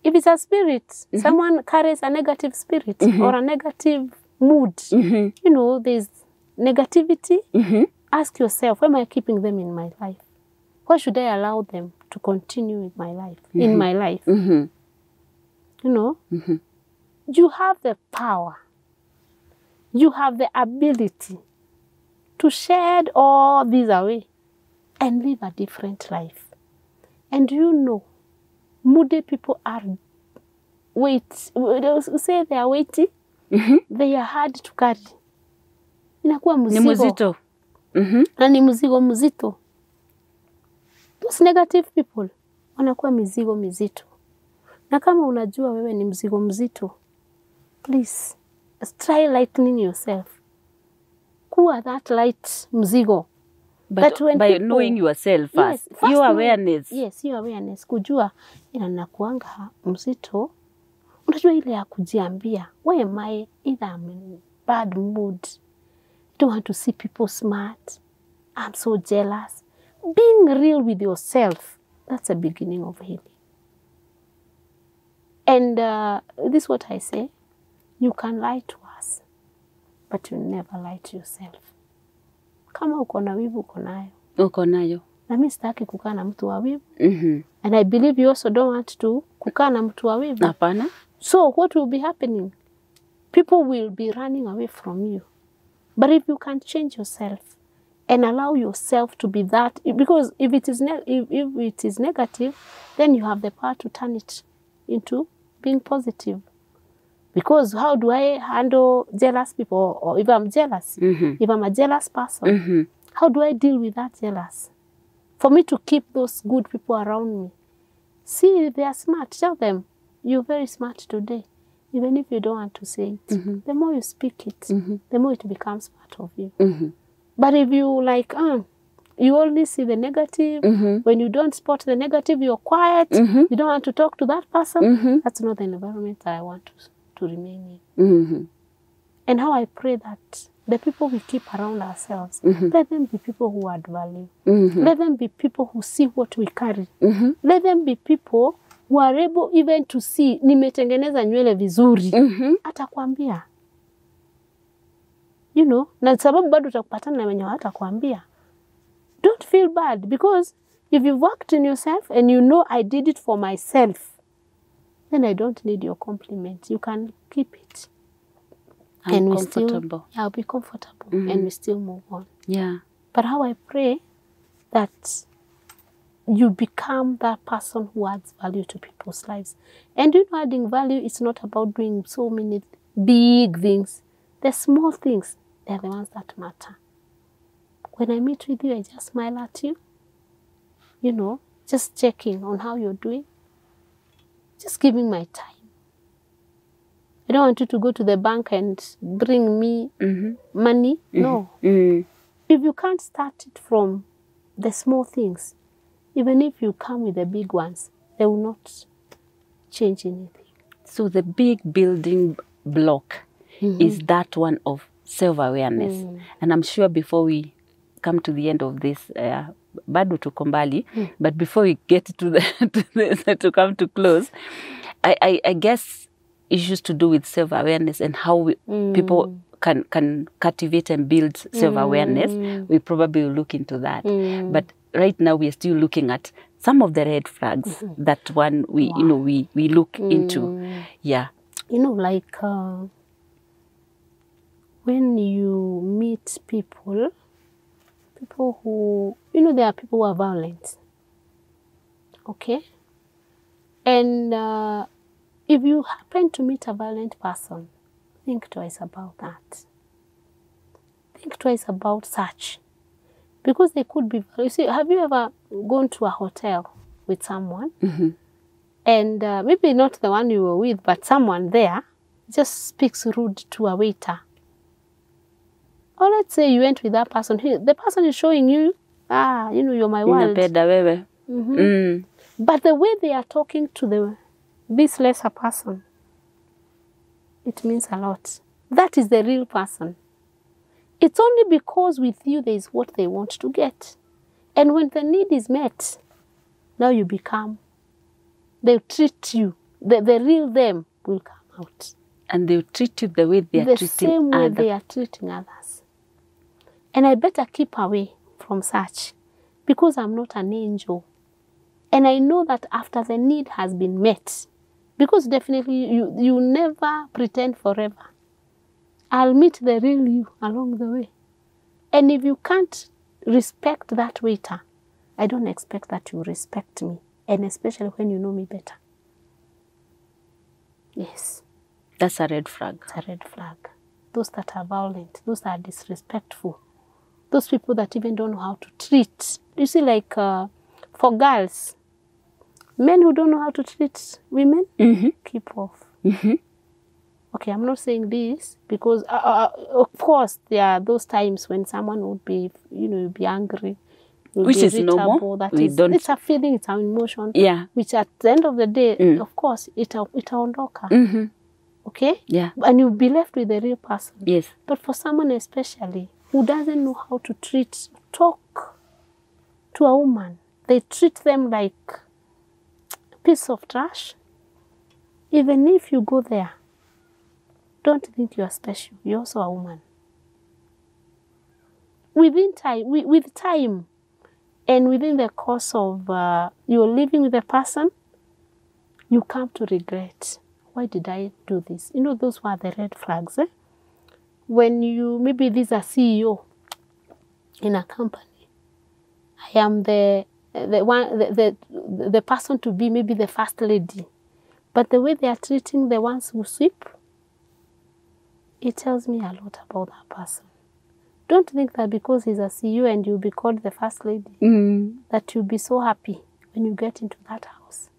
If it's a spirit, someone carries a negative spirit or a negative mood, there's negativity. Ask yourself, why am I keeping them in my life? Why should I allow them to continue with my life, in my life? You have the power. You have the ability to shed all these away and live a different life. And moody people are say they are weighty, they are hard to carry. Inakuwa mzigo. Ni mzito. Na ni mzigo mzito. Those negative people wanakuwa mizigo mizito. Na kama unajua wewe ni mzigo mzito, please try lightening yourself. Kuwa that light mzigo. But by knowing yourself first, your awareness. Yes, your awareness. Kujua nakuanga mzito. Unajua ile ya kujiambia, why am I either I'm in bad mood, I don't want to see people smart, I'm so jealous. Being real with yourself, that's the beginning of healing. And this is what I say, you can lie to us, but you never lie to yourself. Kama uko na wivu, uko nayo. Uko nayo. Na mimi sitaki kukaa na mtu wa wivu. And I believe you also don't want to kukaa na mtu wa wivu. Hapana. So what will be happening? People will be running away from you. But if you can change yourself and allow yourself to be that, because if it is negative, then you have the power to turn it into being positive. Because how do I handle jealous people? Or if I'm jealous, if I'm a jealous person, how do I deal with that jealous? For me to keep those good people around me. See, if they are smart, tell them, you're very smart today. Even if you don't want to say it. The more you speak it, the more it becomes part of you. But if you you only see the negative, when you don't spot the negative, you're quiet, you don't want to talk to that person, that's not the environment I want to remain in. And how I pray that the people we keep around ourselves, let them be people who add value. Let them be people who see what we carry. Let them be people who are able even to see, nimetengeneza nywele vizuri. Atakwambia. Na sababu bado utakupatana na wenye hatakwambia. Don't feel bad, because if you've worked in yourself and you know I did it for myself, then I don't need your compliment. You can keep it. And we still, I'll be comfortable and we still move on. Yeah. But how I pray that you become that person who adds value to people's lives. And adding value is not about doing so many big things. The small things, they're the ones that matter. When I meet with you, I just smile at you. You know, just checking on how you're doing. Just giving my time. I don't want you to go to the bank and bring me money. No. If you can't start it from the small things, even if you come with the big ones, they will not change anything. So the big building block is that one of self-awareness. And I'm sure before we come to the end of this, bado tuko mbali, but before we get to to come to close, I guess issues to do with self-awareness and how people can cultivate and build self-awareness, we probably will look into that. But right now we are still looking at some of the red flags that one we we look into. Yeah. You know, like when you meet people who, you know, there are people who are violent. Okay? And if you happen to meet a violent person, think twice about that. Think twice about such. Because they could be, you see, have you ever gone to a hotel with someone and maybe not the one you were with, but someone there just speaks rude to a waiter? Or let's say you went with that person. The person is showing you, you know, you're my world. But the way they are talking to this lesser person, it means a lot. That is the real person. It's only because with you there is what they want to get. And when the need is met, now you become, they treat you, the real them will come out. And they'll treat you the way they are treating the same way they are treating others. And I better keep away from such because I'm not an angel. And I know that after the need has been met, because definitely you never pretend forever. I'll meet the real you along the way. And if you can't respect that waiter, I don't expect that you respect me. And especially when you know me better. Yes. That's a red flag. It's a red flag. Those that are violent, those that are disrespectful, those people that even don't know how to treat. You see, like for girls, men who don't know how to treat women, keep off. Okay, I'm not saying this because, of course, there are those times when someone would be, you know, be angry. Which is normal. It's a feeling, it's an emotion. Yeah. Which at the end of the day, of course, itaondoka. Okay? Yeah. And you'll be left with the real person. Yes. But for someone especially who doesn't know how to talk to a woman, they treat them like a piece of trash. Even if you go there, don't think you are special. You're also a woman. Within time, with time, and within the course of you're living with a person, you come to regret. Why did I do this? You know, those were the red flags. When you, maybe this is a CEO in a company. I am the person to be maybe the first lady. But the way they are treating the ones who sweep, it tells me a lot about that person. Don't think that because he's a CEO and you'll be called the first lady, that you'll be so happy when you get into that house.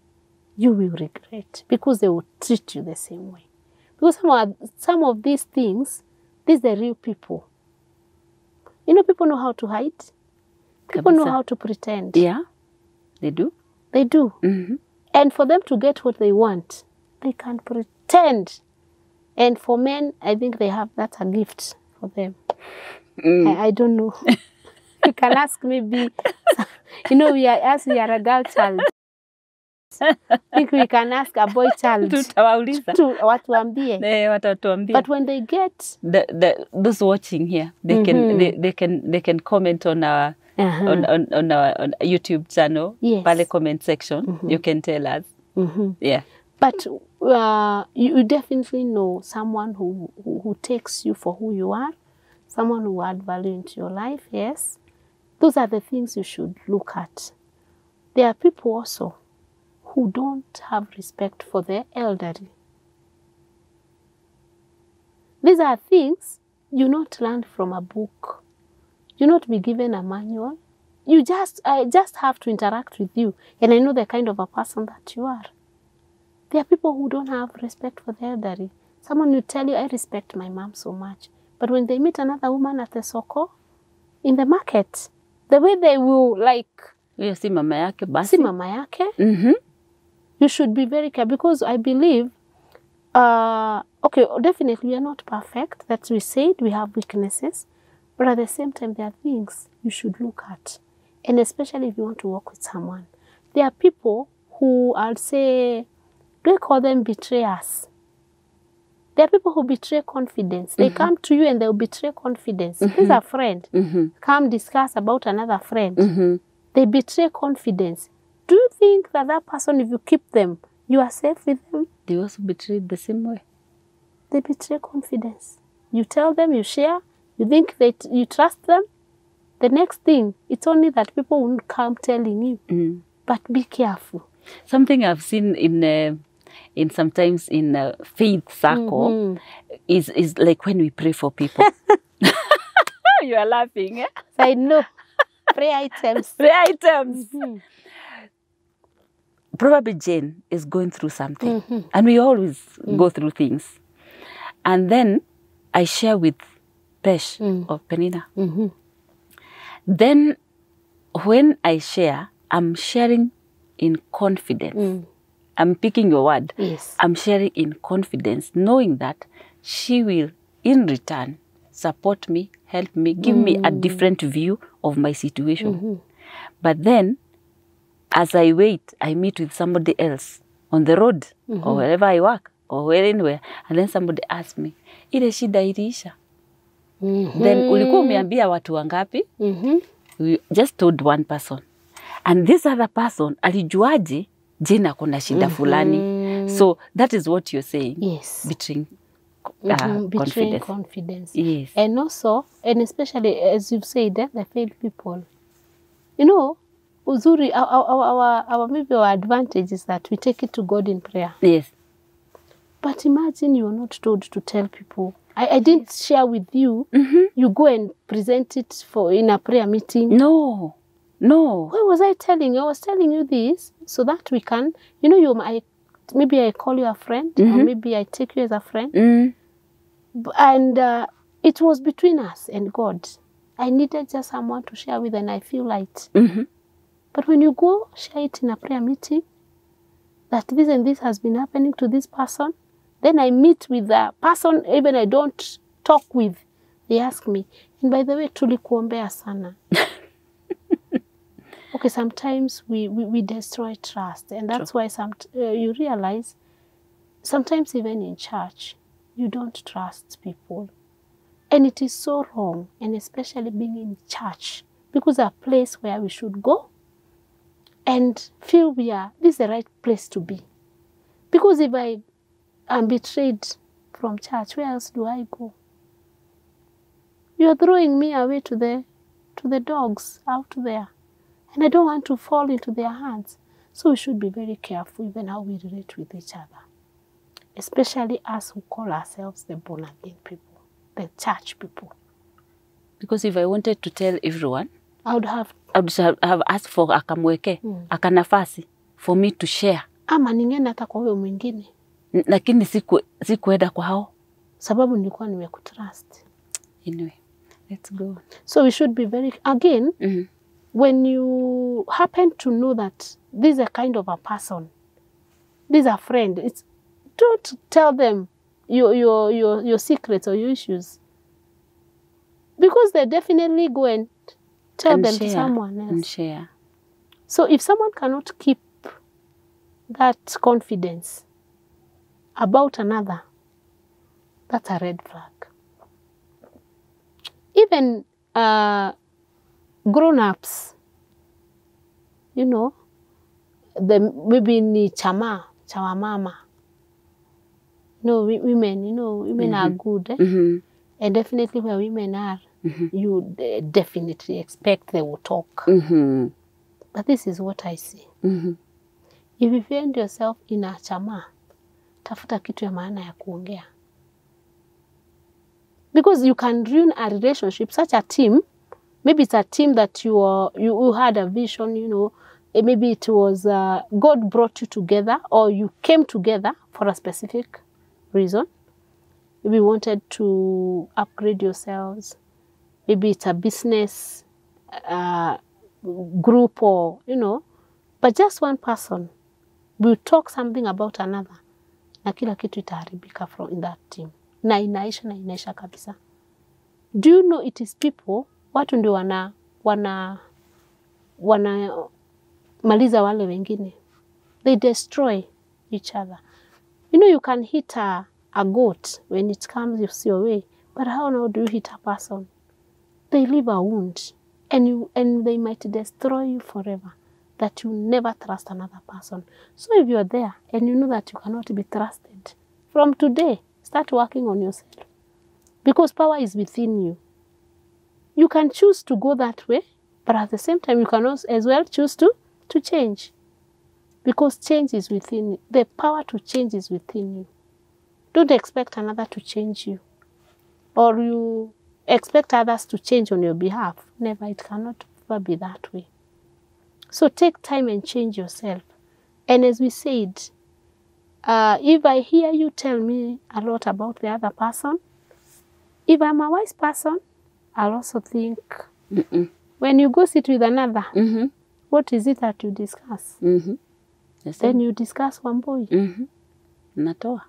You will regret because they will treat you the same way. Because some of these things, these are the real people. You know, people know how to hide. People know how to pretend. Yeah, they do. They do. And for them to get what they want, they can pretend. And for men, I think that's a gift for them. I don't know. You can ask maybe, you know, as we are a girl child. I think we can ask a boy child watuambie. But when they get those watching here, they can comment on our on our YouTube channel, Pale comment section. You can tell us. Yeah. But you definitely know someone who takes you for who you are, someone who add value into your life. Yes, those are the things you should look at. There are people also who don't have respect for their elderly. These are things you not learn from a book. You'll not be given a manual. I just have to interact with you. And I know the kind of a person that you are. There are people who don't have respect for the elderly. Someone will tell you, I respect my mom so much. But when they meet another woman at the soko, in the market, the way they will si mama yake basi. Si mama yake. You should be very careful because I believe, okay, definitely we are not perfect. That's we said, we have weaknesses. But at the same time, there are things you should look at. And especially if you want to work with someone. There are people who, I'll say, do I call them betrayers? There are people who betray confidence. They come to you and they'll betray confidence. Here's a friend. Come discuss about another friend. They betray confidence. Do you think that that person, if you keep them, you are safe with them? They also betray the same way. They betray confidence. You tell them, you share, you think that you trust them. The next thing, it's only that people won't come telling you. But be careful. Something I've seen in sometimes in a faith circle is like when we pray for people. You are laughing, eh? I know. Prayer items. Prayer items. Probably Jane is going through something. And we always go through things. And then I share with Pesh or Peninah. Then when I share, I'm sharing in confidence. I'm picking your word. Yes. I'm sharing in confidence, knowing that she will, in return, support me, help me, give me a different view of my situation. But then, as I wait, I meet with somebody else on the road or wherever I work or anywhere, and then somebody asks me, ile shida iliisha? Then ulikuwa umeambia watu wangapi? We just told one person. And this other person, alijuaje Jane akona shida fulani. So that is what you're saying. Yes. Betraying betraying confidence. Yes. And also, and especially as you've said, the failed people. You know, uzuri, our maybe our advantage is that we take it to God in prayer. Yes. But imagine you're not told to tell people. I didn't share with you. You go and present it in a prayer meeting. No. No. Why was I telling you? I was telling you this so that we can, you know, maybe I call you a friend or maybe I take you as a friend. And it was between us and God. I needed just someone to share with and I feel light. But when you go share it in a prayer meeting, that this and this has been happening to this person, then I meet with the person even I don't talk with. They ask me, and by the way, tulikuombea sana. Okay, sometimes we destroy trust. And that's why you realize, sometimes even in church, you don't trust people. And it is so wrong, and especially being in church, because a place where we should go and feel this is the right place to be. Because if I am betrayed from church, where else do I go? You're throwing me away to the dogs out there. And I don't want to fall into their hands. So we should be very careful even how we relate with each other. Especially us who call ourselves the born-again people, the church people. Because if I wanted to tell everyone, I would have asked for akamweke, akanafasi, for me to share. Ama ningene hata kwa huyo mwingine. Lakini sikuenda kwa hao. Sababu nilikuwa nimekutrust. Anyway, let's go. So we should be very, again, when you happen to know that this is a kind of a person, this is a friend, don't tell them your secrets or your issues. Because they definitely go and tell them to someone else. And share. So if someone cannot keep that confidence about another, that's a red flag. Even grown-ups, you know, maybe ni chama mama. No, women are good. And definitely where women are, you definitely expect they will talk. But this is what I see. If you find yourself in a chama, tafuta kitu ya maana ya kuongea. Because you can ruin a relationship, such a team. Maybe it's a team that you had a vision, you know. Maybe it was God brought you together, or you came together for a specific reason. Maybe you wanted to upgrade yourselves. Maybe it's a business group, or, you know, but just one person will talk something about another, na kila kitu itaharibika from in that team. Na inaisha kabisa. Do you know it is people, watu ndio wana maliza wale wengine. They destroy each other. You know, you can hit a goat when it comes your way, but how now do you hit a person? They leave a wound, and they might destroy you forever, that you never trust another person. So if you're there and you know that you cannot be trusted, from today, start working on yourself. Because power is within you. You can choose to go that way, but at the same time, you can also as well choose to change. Because change is within you. The power to change is within you. Don't expect another to change you. Or you expect others to change on your behalf. Never, it cannot ever be that way. So take time and change yourself. And as we said, if I hear you tell me a lot about the other person, if I'm a wise person, I'll also think, when you go sit with another, what is it that you discuss? Yes, Then you discuss Wambui. Natoa.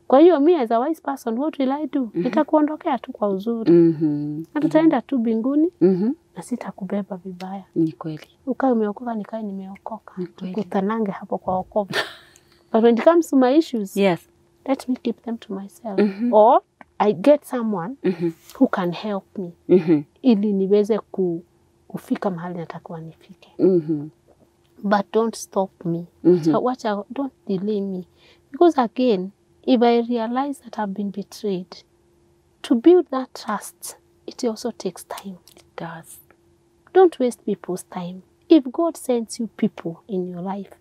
Kwa hiyo, me as a wise person, what will I do? Nitakuondokea tu kwa uzuri. Na tutaenda tu binguni, na sitakubeba vibaya. Ni kweli. Ukae umeokoka, nikae nimeokoka. Tukutanange hapo kwa wokovu. But when it comes to my issues, yes, let me keep them to myself. Or I get someone who can help me. Ili niweze kufika mahali natakiwa nifike. But don't stop me. So don't delay me. Because again, if I realize that I've been betrayed, to build that trust, it also takes time. It does. Don't waste people's time. If God sends you people in your life,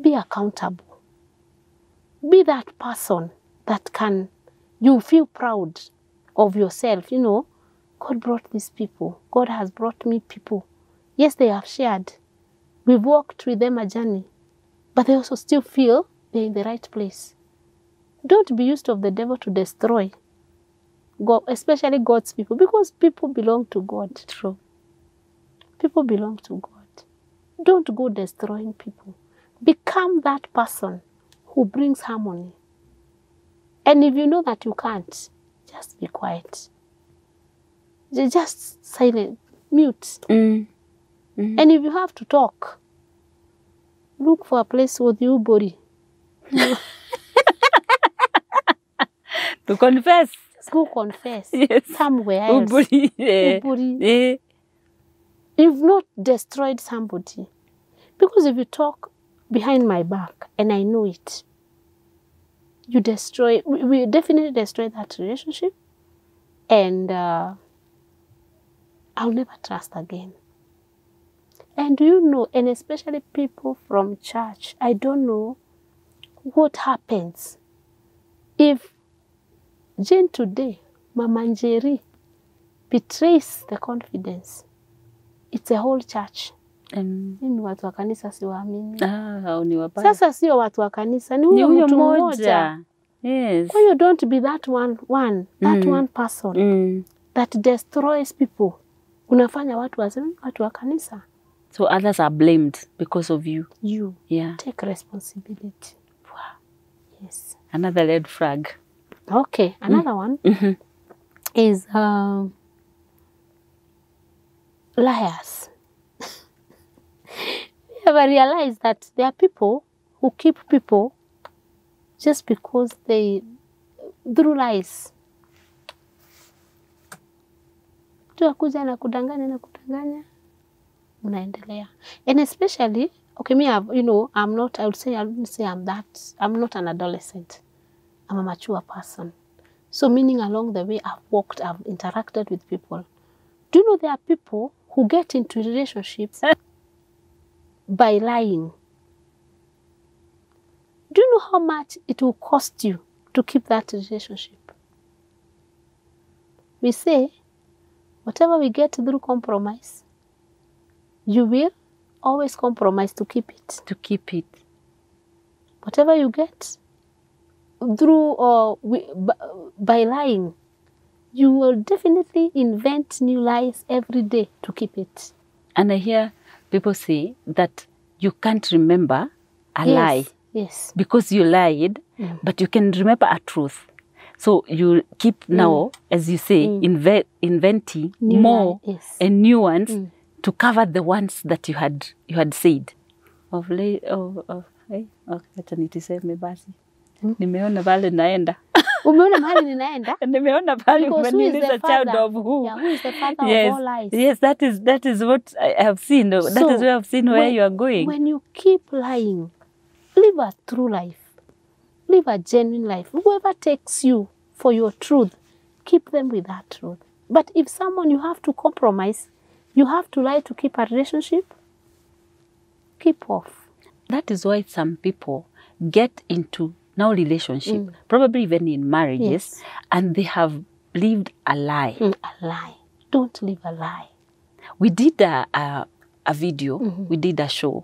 be accountable. Be that person that you feel proud of yourself. You know, God brought these people. God has brought me people. Yes, they have shared. We've walked with them a journey, but they also still feel they're in the right place. Don't be used of the devil to destroy God, especially God's people, because people belong to God. True. People belong to God. Don't go destroying people. Become that person who brings harmony. And if you know that you can't, just be quiet. Just silent, mute. And if you have to talk, look for a place with you body. To confess. Just go confess. Yes. Somewhere else. Uburi. You've not destroyed somebody. Because if you talk behind my back, and I know it, we definitely destroy that relationship. And I'll never trust again. And do you know, and especially people from church, I don't know what happens if Jane today, Mama Njeri, betrays the confidence. It's a whole church. Mimi watu wa kanisa siwaamini. Ni wabaya. Sasa sio watu wa kanisa, ni huyo mtu mmoja. Yes. Kwa hiyo don't be that one person that destroys people. Unafanya watu wa kanisa. So others are blamed because of you. Yeah. Take responsibility. Wow. Yes. Another red flag. Okay, another one is liars. Have I realized that there are people who keep people just because through lies. Tuakuja na kudanganya, unaendelea. And especially, okay, me, I wouldn't say I'm not an adolescent. I'm a mature person. So meaning along the way I've interacted with people. Do you know there are people who get into relationships by lying? Do you know how much it will cost you to keep that relationship? We say, Whatever we get through compromise, you will always compromise to keep it. To keep it. Whatever you get through or by lying, you will definitely invent new lies every day to keep it. And I hear people say that you can't remember a lie. Yes. Because you lied, but you can remember a truth. So you keep now, as you say, inventing New more lie, yes. and new ones to cover the ones that you had said. Acha nitiseme basi. Nimeona pale naenda. Umeona mahali ninaenda? Nimeona pale Because who is the umeniuliza child father? of who? Yeah, who is the father Yes. of all lies? Yes, that is what I have seen. That is where I've seen where you are going. When you keep lying, live a true life. Live a genuine life. Whoever takes you for your truth, keep them with that truth. But if someone you have to compromise, you have to lie to keep a relationship, keep off. That is why some people get into now relationship, probably even in marriages, and they have lived a lie. A lie. Don't live a lie. We did a video, we did a show,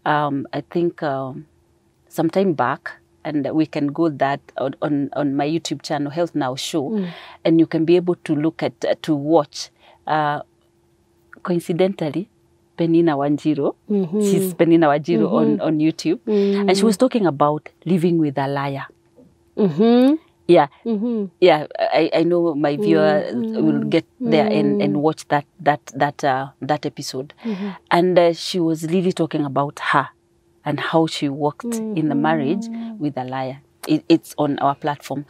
I think some time back, and we can go that on my YouTube channel, Health Now Show, and you can be able to look at, to watch, coincidentally, Peninah Wanjiru. She's Peninah Wanjiru on YouTube. And she was talking about living with a liar. Yeah. Yeah, I know my viewer will get there and watch that episode. And she was really talking about her and how she worked in the marriage with a liar. It's on our platform.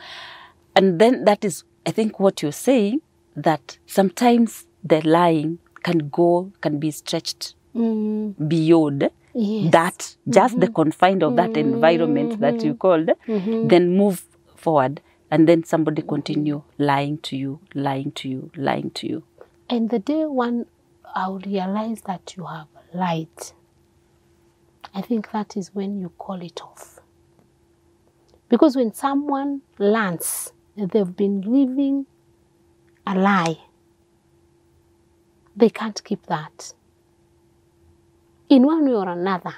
And then that is, I think, what you're saying, that sometimes the lying can be stretched beyond that, just the confines of that environment that you called, then move forward, and then somebody continue lying to you, lying to you, lying to you. And the day one I'll realize that you have lied, I think that is when you call it off. Because when someone learns that they've been living a lie, they can't keep that. In one way or another,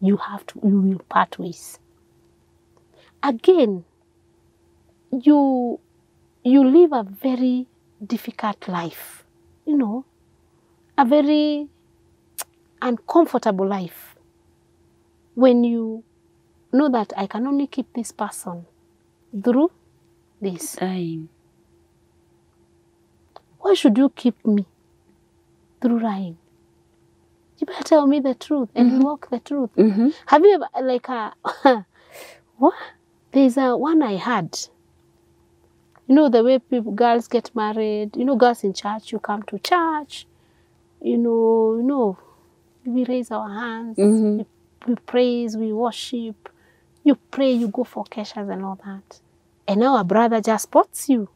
you will part ways. Again, you live a very difficult life, a very uncomfortable life. When you know that I can only keep this person through this. Lying. Why should you keep me through lying? You better tell me the truth and walk the truth. Have you ever, what? There's one I had. The way girls get married, girls in church, you come to church, we raise our hands, we praise, we worship, you pray, you go for keshes and all that. And now a brother just spots you.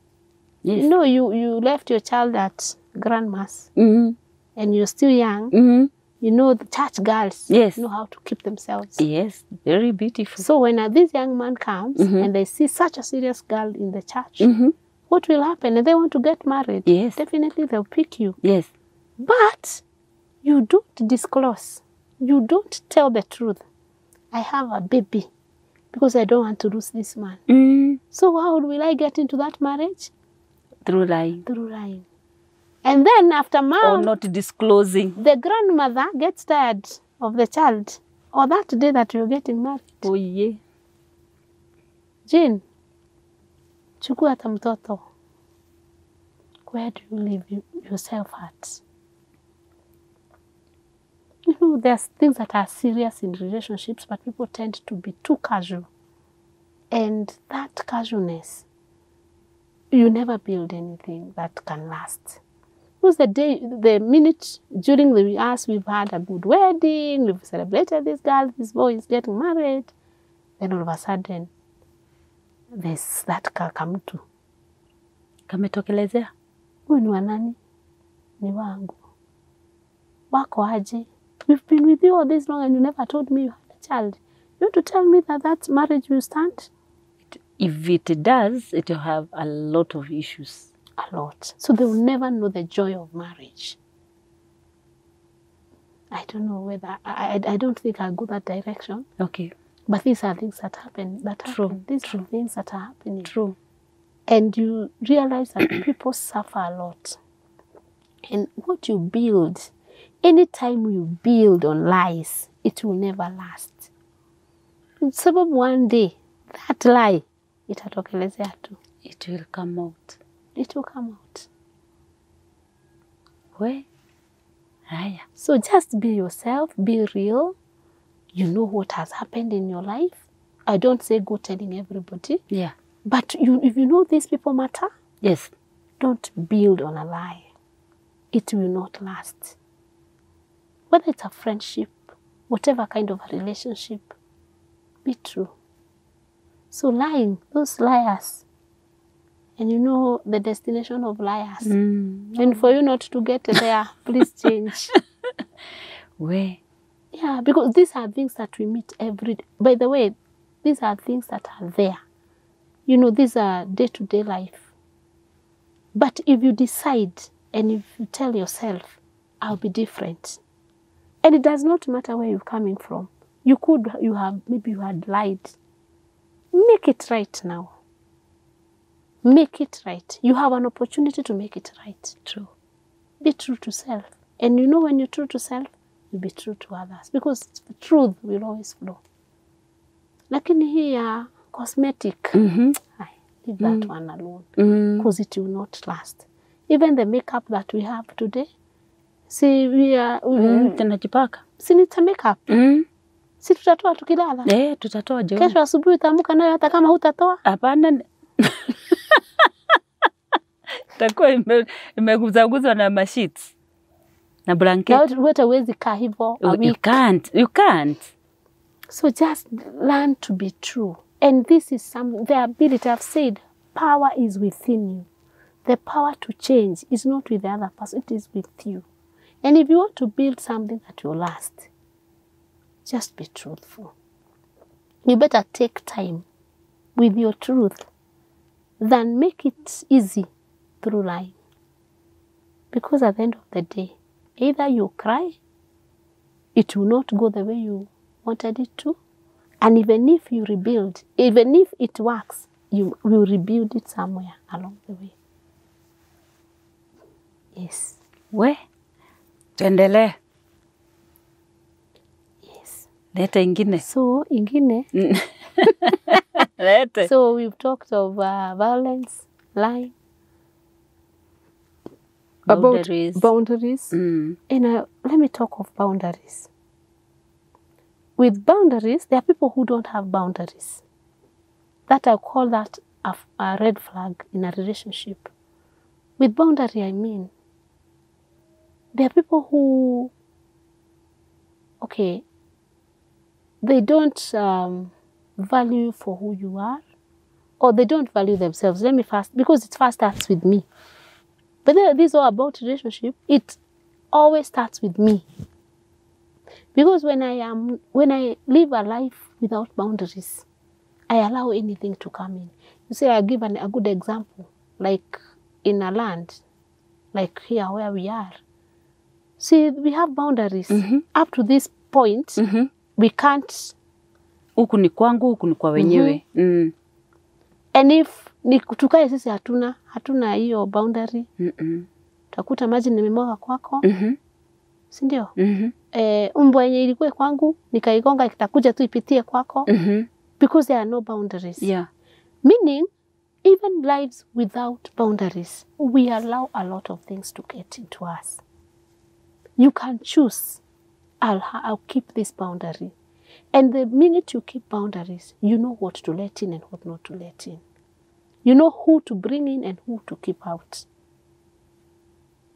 Yes. You left your child at grandma's and you're still young. The church girls know how to keep themselves. Yes, very beautiful. So when this young man comes and they see such a serious girl in the church, what will happen? And they want to get married. Yes. Definitely they'll pick you. Yes. But you don't disclose. You don't tell the truth. I have a baby because I don't want to lose this man. So how will I get into that marriage? Through lying. Through lying. And then after mom, or not disclosing, the grandmother gets tired of the child, or that day that you're getting married. Oh yeah. Jane, chukua hata mtoto. Where do you leave yourself at? There's things that are serious in relationships, but people tend to be too casual. And that casualness, you never build anything that can last. Because the minute during the years we've had a good wedding, we've celebrated this girl, this boy is getting married, then all of a sudden, there's that kakamtu. Kametokelezea. Huyu ni wa nani? Ni wangu. Wako aje? We've been with you all this long and you never told me you had a child. You want to tell me that marriage will stand? If it does, it will have a lot of issues. a lot. So they will never know the joy of marriage. I don't know whether, I don't think I'll go that direction. Okay. But these are things that happen. True. These are things that are happening. True. And you realize that people suffer a lot. And what you build, anytime you build on lies, it will never last. Sababu one day, that lie, itatokelezea tu. It will come out. It will come out. Where? Haya. So just be yourself, be real. You know what has happened in your life. I don't say go telling everybody. Yeah. But if you know these people matter, Yes. don't build on a lie. It will not last. Whether it's a friendship, whatever kind of a relationship, be true. So lying, those liars, and you know the destination of liars. And for you not to get there, please change. Where? Yeah, because these are things that we meet every day. By the way, these are things that are there. You know, these are day-to-day life. But if you decide and if you tell yourself, I'll be different. And it does not matter where you're coming from. Maybe you had lied. Make it right now. Make it right. You have an opportunity to make it right. True. Be true to self. And you know when you're true to self, you'll be true to others. Because the truth will always flow. Lakini here, cosmetic, leave that one alone. Because it will not last. Even the makeup that we have today, see, we are... Tunajipaka. Si nita makeup. Si tutatoa tukilala. Tutatoa jioni. Kesho asubuhi utaamka nayo hata kama hutatoa. Hapana. Takuwa imeguzaguzwa na mashits. Na blanket. Na wewe huwezi kaa hivyo a week. You can't. So just learn to be true. And this is the ability I've said, power is within you. The power to change is not with the other person, it is with you. And if you want to build something that will last, just be truthful. You better take time with your truth than make it easy through lying. Because at the end of the day, either you cry, it will not go the way you wanted it to, and even if you rebuild, even if it works, you will rebuild it somewhere along the way. Yes. We, tuendelee. Yes. Leta ingine. So, ingine. Leta. So, we've talked of violence, lying. Boundaries. About boundaries. And let me talk of boundaries. With boundaries, there are people who don't have boundaries. That I call that a red flag in a relationship. With boundary, I mean, there are people who, okay, they don't value for who you are, or they don't value themselves. Let me first, because it first starts with me. But this is all about relationship. It always starts with me. Because when I live a life without boundaries, I allow anything to come in. You see, I'll give a good example, like in a land, like here where we are. See, we have boundaries. Up to this point, we can't. Huku ni kwangu, huku ni kwa wenyewe. And if tukae sisi hatuna hiyo boundary, utakuta maji nimemwaga kwako, si ndio? Mbwa yenye ilikuwa kwangu nikaigonga itakuja tu ipitie kwako, because there are no boundaries. Yeah. Meaning, even lives without boundaries, we allow a lot of things to get into us. You can choose, I'll keep this boundary. And the minute you keep boundaries, you know what to let in and what not to let in. You know who to bring in and who to keep out.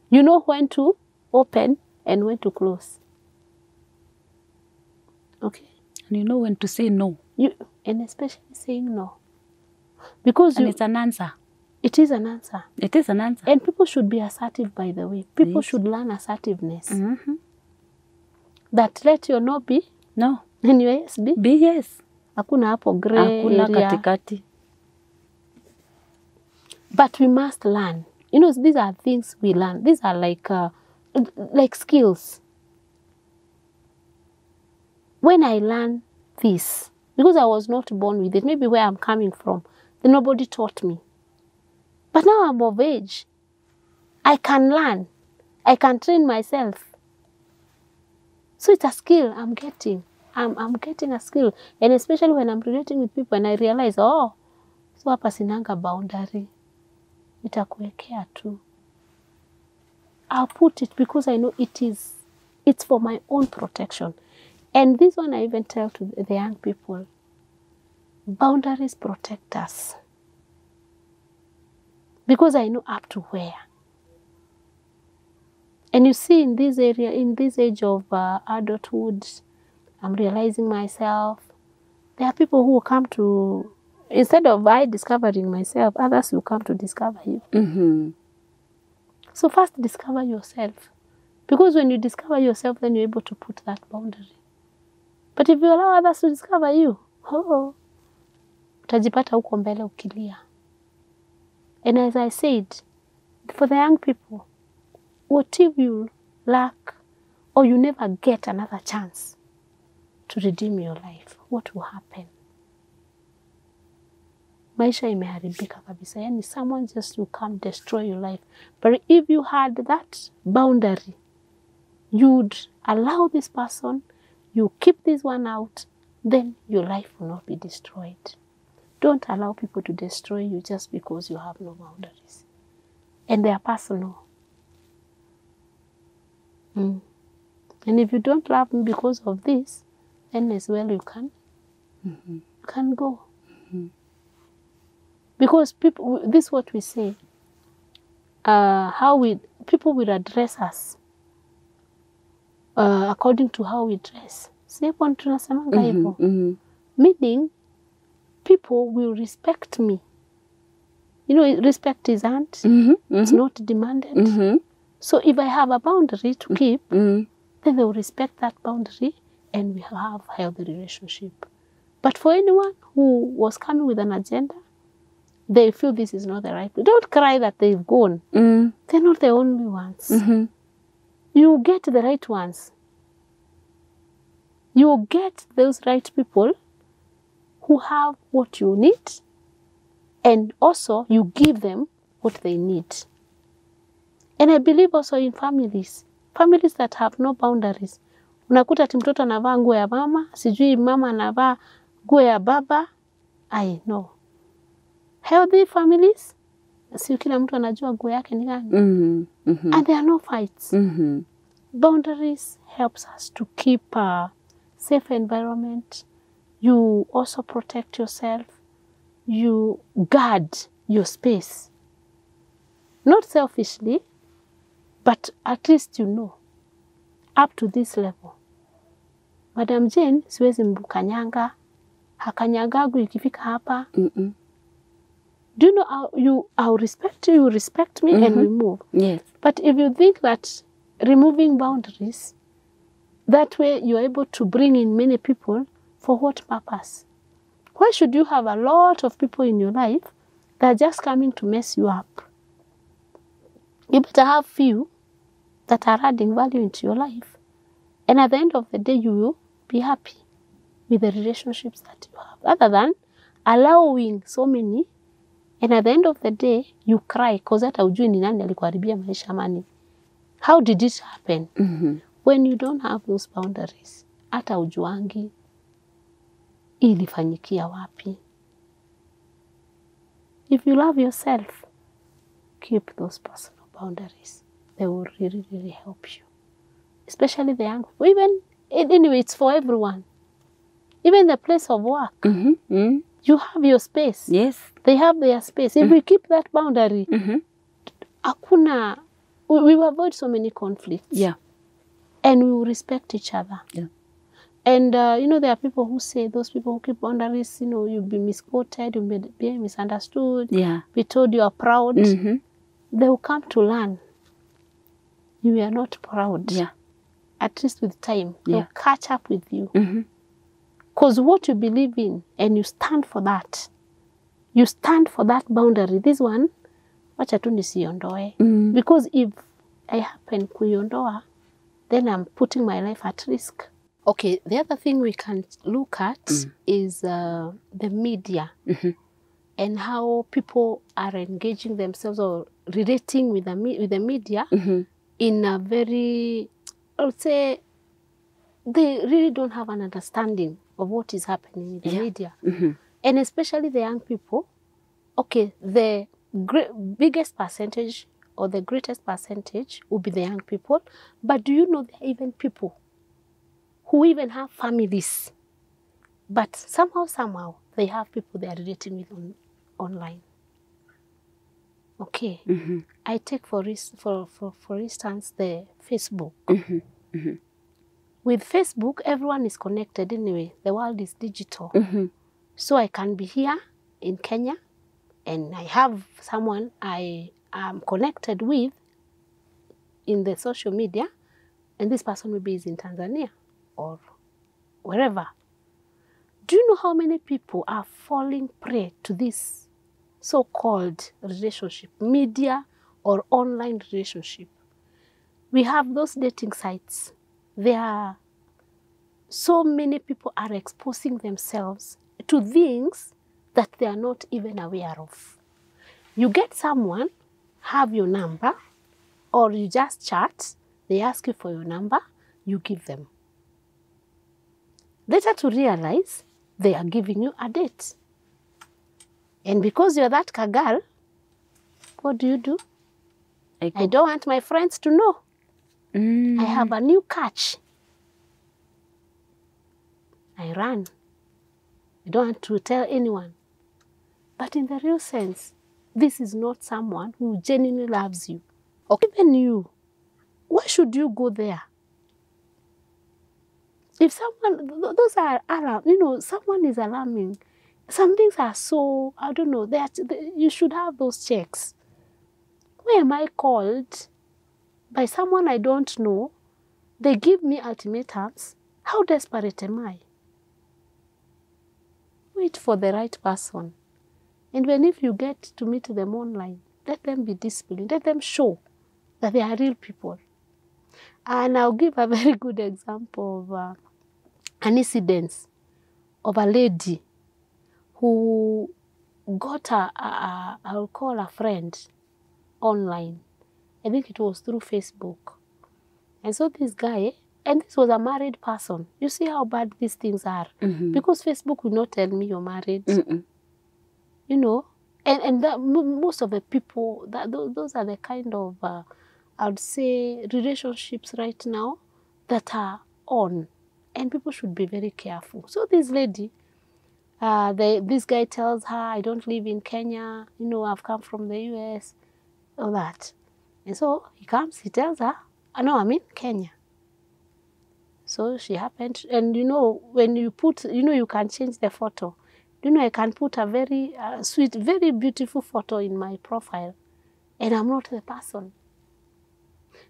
You know when to open and when to close. Okay? And you know when to say no. And especially saying no. Because it's an answer. It is an answer. It is an answer. And people should be assertive, by the way. People should learn assertiveness. That let your no be no. And your yes be? Be yes. Hakuna hapo gray Hakuna area. katikati. But we must learn You know, these are things we learn. These are like skills. When I learn this, because I was not born with it, maybe where I'm coming from, then nobody taught me. But now I'm of age. I can learn. I can train myself. So it's a skill I'm getting. I'm getting a skill. And especially when I'm relating with people and I realize, oh, so hapa sinanga boundary. Nitakuwekea tu. I'll put it because I know it's for my own protection. And this one I even tell to the young people. Boundaries protect us. Because I know up to where. And you see in this area, in this age of adulthood, I'm realizing myself. There are people who will come to, instead of I discovering myself, others will come to discover you. Mm-hmm. So first discover yourself. Because when you discover yourself, then you're able to put that boundary. But if you allow others to discover you, utajipata huko mbele ukilia. And as I said, for the young people, what if you lack or you never get another chance to redeem your life? What will happen? Maisha imeharibika kabisa. Yani someone just will come destroy your life. But if you had that boundary, you'd allow this person, you keep this one out, then your life will not be destroyed. Don't allow people to destroy you just because you have no boundaries. And they are personal. And if you don't love me because of this, then as well you can go. Because people, this is what we say, people will address us according to how we dress. Meaning, people will respect me. You know, respect is earned. It's not demanded. So if I have a boundary to keep, then they will respect that boundary and we have a healthy relationship. But for anyone who was coming with an agenda, they feel this is not the right place. Don't cry that they've gone. They're not the only ones. You get the right ones. You get those right people who have what you need, and also you give them what they need. And I believe also in families that have no boundaries. Unakuta ati mtoto anavaa nguo ya mama, sijui mama anavaa nguo ya baba. I know. Healthy families, si kila mtu anajua nguo yake ni gani. And there are no fights. Boundaries helps us to keep a safe environment. You also protect yourself. You guard your space. Not selfishly, but at least you know, up to this level. Madam Jane, siwezi mbukanyanga, hakanyagagu ikifika hapa. Do you know I'll respect you, you respect me, and we move. Yes. But if you think that removing boundaries, that way you're able to bring in many people, for what purpose? Why should you have a lot of people in your life that are just coming to mess you up? You better have few that are adding value into your life. And at the end of the day, you will be happy with the relationships that you have. Other than allowing so many, and at the end of the day, you cry because hata hujui ni nani alikuharibia maisha mani. How did it happen? When you don't have those boundaries, hata hujuangi ilifanyikia wapi. If you love yourself, keep those personal boundaries. They will really, really help you. Especially the young people. Even, anyway, it's for everyone. Even the place of work. You have your space. Yes. They have their space. If we keep that boundary, we will avoid so many conflicts. Yeah. And we will respect each other. Yeah. And, you know, there are people who say, those people who keep boundaries, you know, you'll be misquoted, you'll be misunderstood, be told you are proud. They will come to learn you are not proud. Yeah. At least with time, they'll catch up with you. Because what you believe in, and you stand for that. You stand for that boundary. This one, wacha tu nisiondoe. Because if I happen kuiondoa, then I'm putting my life at risk. Okay, the other thing we can look at is the media and how people are engaging themselves or relating with the media in a very, I would say, they really don't have an understanding of what is happening in the media. And especially the young people. Okay, the biggest percentage or the greatest percentage will be the young people. But do you know there are even people who even have families, but somehow they have people they are relating with online. Okay, I take for instance the Facebook. With Facebook, everyone is connected anyway. The world is digital. So I can be here in Kenya and I have someone I am connected with in the social media, and this person maybe is in Tanzania or wherever. Do you know how many people are falling prey to this so-called relationship, media or online relationship? We have those dating sites. There are so many people are exposing themselves to things that they are not even aware of. You get someone, have your number, or you just chat, they ask you for your number, you give them. Later to realize they are giving you a date. And because you're that girl, what do? I don't want my friends to know. I have a new catch. I run. I don't want to tell anyone. But in the real sense, this is not someone who genuinely loves you. Or even you, why should you go there? If someone, those are alarm, someone is alarming. Some things are so, I don't know, you should have those checks. Why am I called by someone I don't know? They give me ultimatums. How desperate am I? Wait for the right person. And if you get to meet them online, let them be disciplined. Let them show that they are real people. And I'll give a very good example of an incident of a lady who got I'll call a friend online. I think it was through Facebook. And so this guy, and this was a married person. You see how bad these things are. Because Facebook will not tell me you're married. You know, and most of the people, those are the kind of, I would say, relationships right now that are on. And people should be very careful. So this lady, this guy tells her, I don't live in Kenya, I've come from the US, all that. And so he comes, he tells her, no, I'm in Kenya. So she happened, and when you put, you can change the photo. I can put a very sweet, very beautiful photo in my profile, and I'm not the person.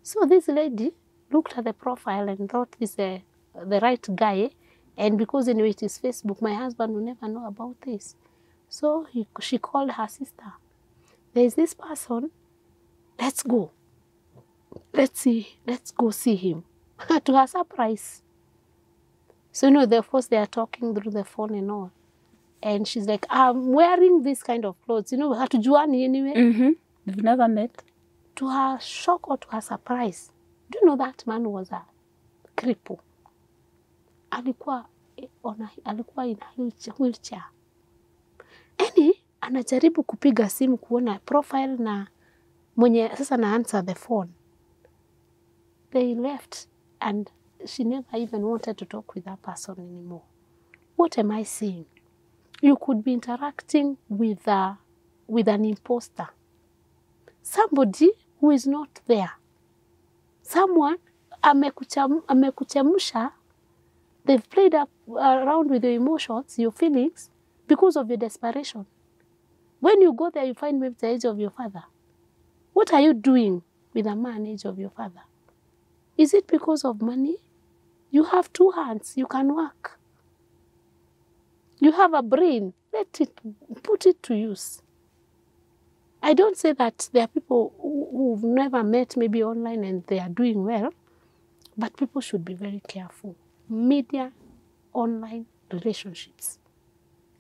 So this lady looked at the profile and thought this is the right guy, and because anyway it is Facebook, my husband will never know about this. So she called her sister. There's this person, let's go. Let's go see him. To her surprise. So, they are talking through the phone and all. And she's like, I'm wearing this kind of clothes. Hatujuani anyway. We've never met. To her shock or to her surprise, do you know that man was a cripple? Alikuwa in a wheelchair. Anajaribu kupiga simu kuona profile na mwenye sasa na answer the phone. They left and she never even wanted to talk with that person anymore. What am I saying? You could be interacting with an imposter. Somebody who is not there. Someone amekuchemusha. They've played around with your emotions, your feelings, because of your desperation. When you go there, you find maybe the age of your father. What are you doing with a man age of your father? Is it because of money? You have 2 hands, you can work. You have a brain, put it to use. I don't say that there are people who've never met maybe online and they are doing well, but people should be very careful. Media, online relationships.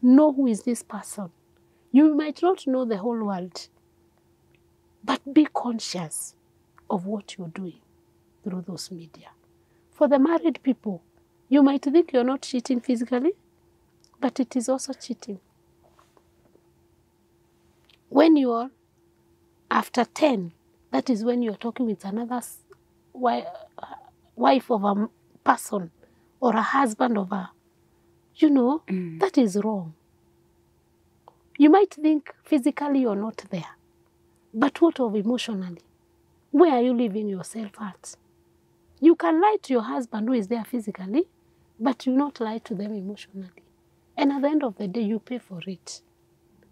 Know who is this person. You might not know the whole world, but be conscious of what you're doing through those media. For the married people, you might think you're not cheating physically, but it is also cheating. When you are after 10, that is when you're talking with another wife of a person or a husband of a, that is wrong. You might think physically you're not there, but what of emotionally? Where are you leaving yourself at? You can lie to your husband who is there physically, but you not lie to them emotionally. And at the end of the day, you pay for it.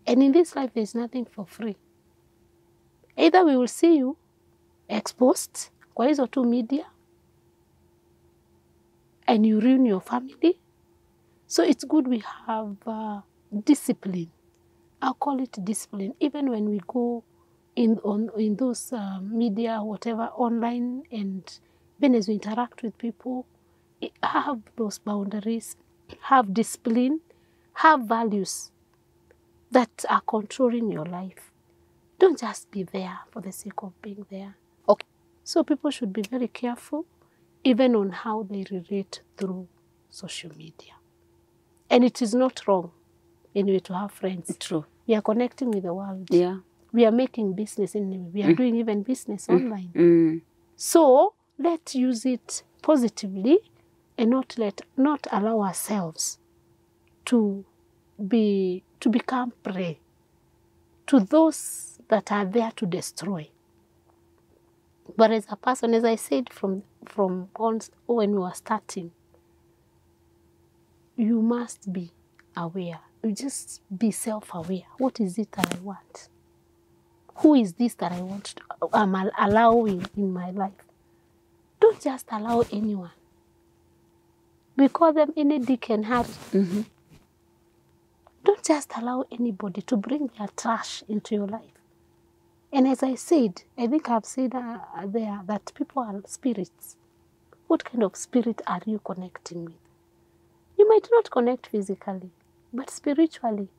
And in this life, there's nothing for free. Either we will see you exposed kwa hizo tu media and you ruin your family. So it's good we have discipline. I'll call it discipline. Even when we go in those media, whatever, online, and then as we interact with people, have those boundaries, have discipline, have values that are controlling your life. Don't just be there for the sake of being there. Okay. So people should be very careful, even on how they relate through social media. And it is not wrong, anyway, to have friends. True. We are connecting with the world. Yeah. We are making business anyway. We are doing even business online. So let's use it positively and not allow ourselves to become prey to those that are there to destroy. But as a person, as I said from when we were starting, you must be aware. You just be self-aware. What is it that I want? Who is this that I'm allowing in my life? Don't just allow anyone. We call them any Dick and Harry. Don't just allow anybody to bring their trash into your life. And as I said, I think I've said there that people are spirits. What kind of spirit are you connecting with? You might not connect physically, but spiritually.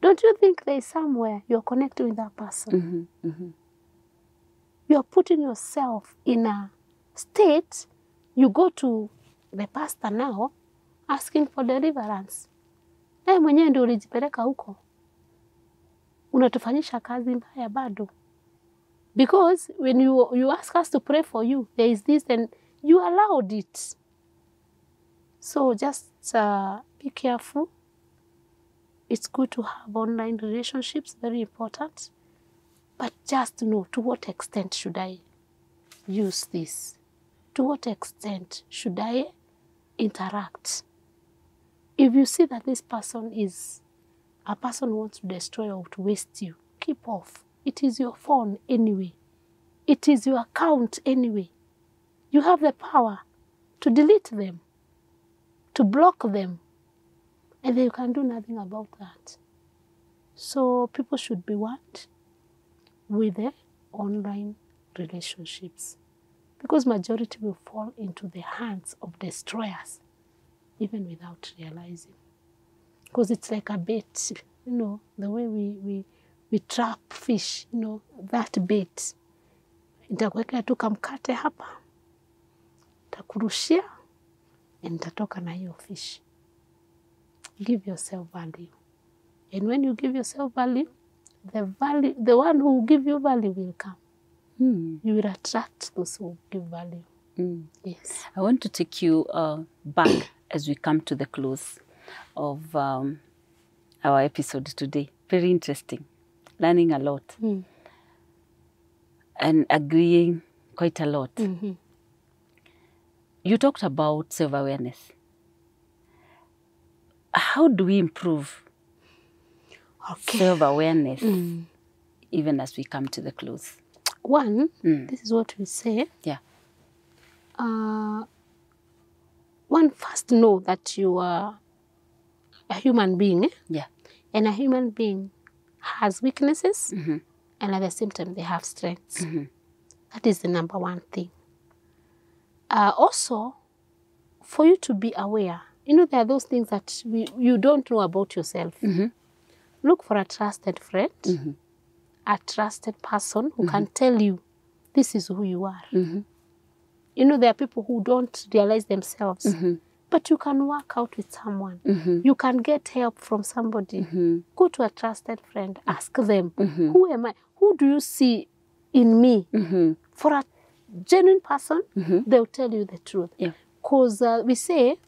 Don't you think there is somewhere you're connecting with that person? You're putting yourself in a state. You go to the pastor now asking for deliverance. Na mwenyewe ndio ulijipeleka huko. Unatufanyisha kazi mbaya bado. Because when you ask us to pray for you, there is this and you allowed it. So just be careful. It's good to have online relationships, very important. But just know, to what extent should I use this? To what extent should I interact? If you see that this person is a person who wants to destroy or to waste you, keep off. It is your phone anyway. It is your account anyway. You have the power to delete them, to block them, and then you can do nothing about that. So people should be warned with the online relationships, because majority will fall into the hands of destroyers, even without realizing. Because it's like a bait, the way we trap fish, that bait. Nitakuwekea tu kamkate hapa, nitakurushia, and nitatoka na hiyo fish. Give yourself value. And when you give yourself value, the one who will give you value will come. You will attract those who give value. Yes. I want to take you back as we come to the close of our episode today. Very interesting. Learning a lot. And agreeing quite a lot. You talked about self-awareness. How do we improve self-awareness even as we come to the close? One, this is what we say. Yeah. One, first know that you are a human being. Yeah. And a human being has weaknesses, and at the same time they have strengths. That is the number one thing. Also, for you to be aware, you know, there are those things that you don't know about yourself. Look for a trusted friend, a trusted person who can tell you, this is who you are. You know, there are people who don't realize themselves, but you can work out with someone. You can get help from somebody. Go to a trusted friend, ask them, who am I? Who do you see in me? For a genuine person, they'll tell you the truth. Because we say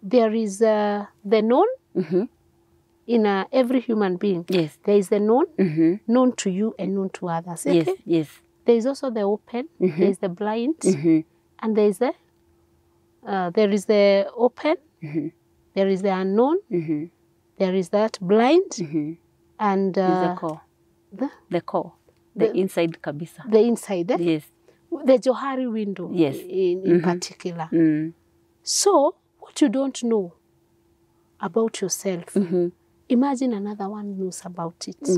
there is the known in every human being. Yes. There is the known, known to you and known to others. Okay? Yes, yes. There is also the open, there is the blind, and there is the open, there is the unknown, there is that blind, and the core. The core. The inside kabisa. The inside. Yes. The Johari window. Yes. In particular. So, what you don't know about yourself, imagine another one knows about it.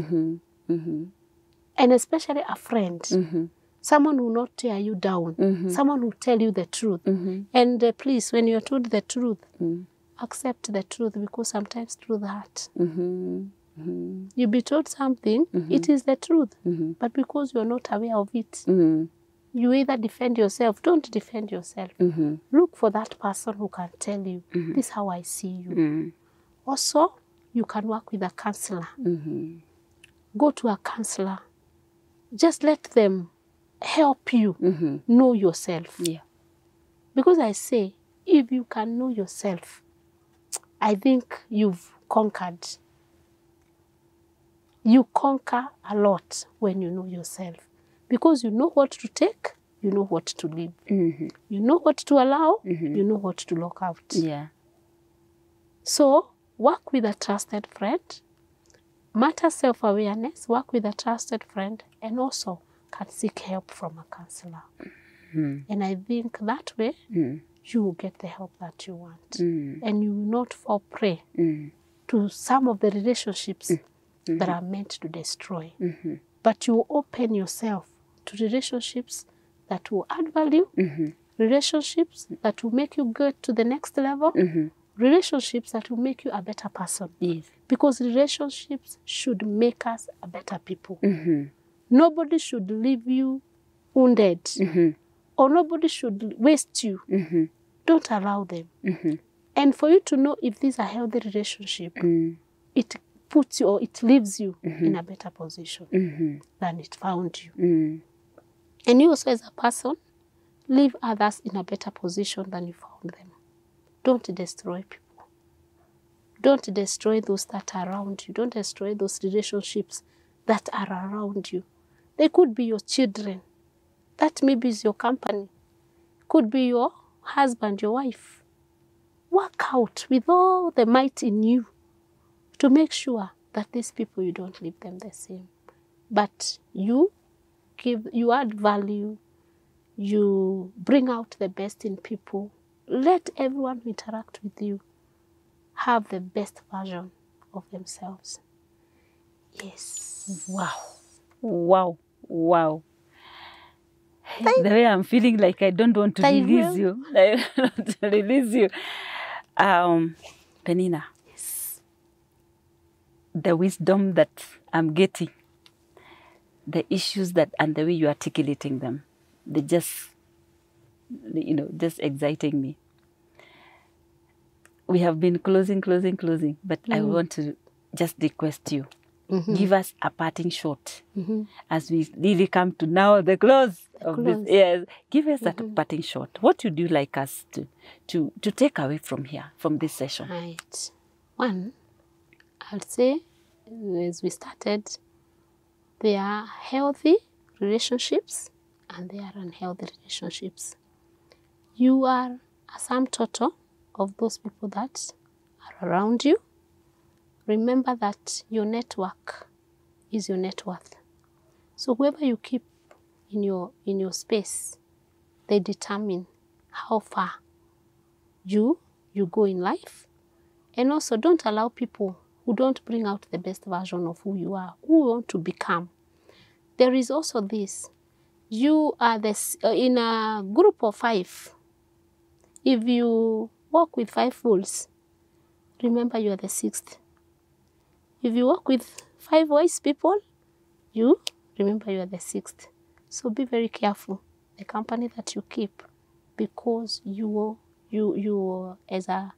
And especially a friend, someone who will not tear you down, someone who will tell you the truth. And please, when you're told the truth, accept the truth, because sometimes truth hurts. You be told something, it is the truth, but because you're not aware of it, you either defend yourself, don't defend yourself. Look for that person who can tell you, this is how I see you. Also, you can work with a counselor. Go to a counselor. Just let them help you know yourself. Because I say, if you can know yourself, I think you've conquered. You conquer a lot when you know yourself. Because you know what to take, you know what to leave. You know what to allow, you know what to lock out. So, work with a trusted friend. Matter self-awareness, work with a trusted friend, and also can seek help from a counselor. And I think that way, you will get the help that you want. And you will not fall prey to some of the relationships that are meant to destroy. But you will open yourself to relationships that will add value, relationships that will make you get to the next level, relationships that will make you a better person. Because relationships should make us a better people. Nobody should leave you wounded, or nobody should waste you. Don't allow them. And for you to know if this is a healthy relationship, it puts you, or it leaves you in a better position than it found you. And you also, as a person, leave others in a better position than you found them. Don't destroy people. Don't destroy those that are around you. Don't destroy those relationships that are around you. They could be your children. That maybe is your company. Could be your husband, your wife. Work out with all the might in you to make sure that these people, you don't leave them the same. But you add value, you bring out the best in people. Let everyone who interact with you have the best version of themselves. Yes. Wow. Wow. Wow. The way I'm feeling like I don't want to release you. I don't want to release you. Peninah. Yes. The wisdom that I'm getting, the issues that, and the way you're articulating them, they just, just exciting me. We have been closing, but I want to just request you, give us a parting shot as we really come to now the close of this. Yes, give us that parting shot. What would you like us to take away from here, from this session? Right. One, I'll say, as we started, there are healthy relationships and there are unhealthy relationships. You are a sum total of those people that are around you. Remember that your network is your net worth. So whoever you keep in your space, they determine how far you go in life. And also, don't allow people who don't bring out the best version of who you are, who you want to become. There is also this. You are in a group of 5. If you walk with 5 fools, remember you are the 6th. If you walk with 5 wise people, you remember you are the 6th. So be very careful the company that you keep, because you are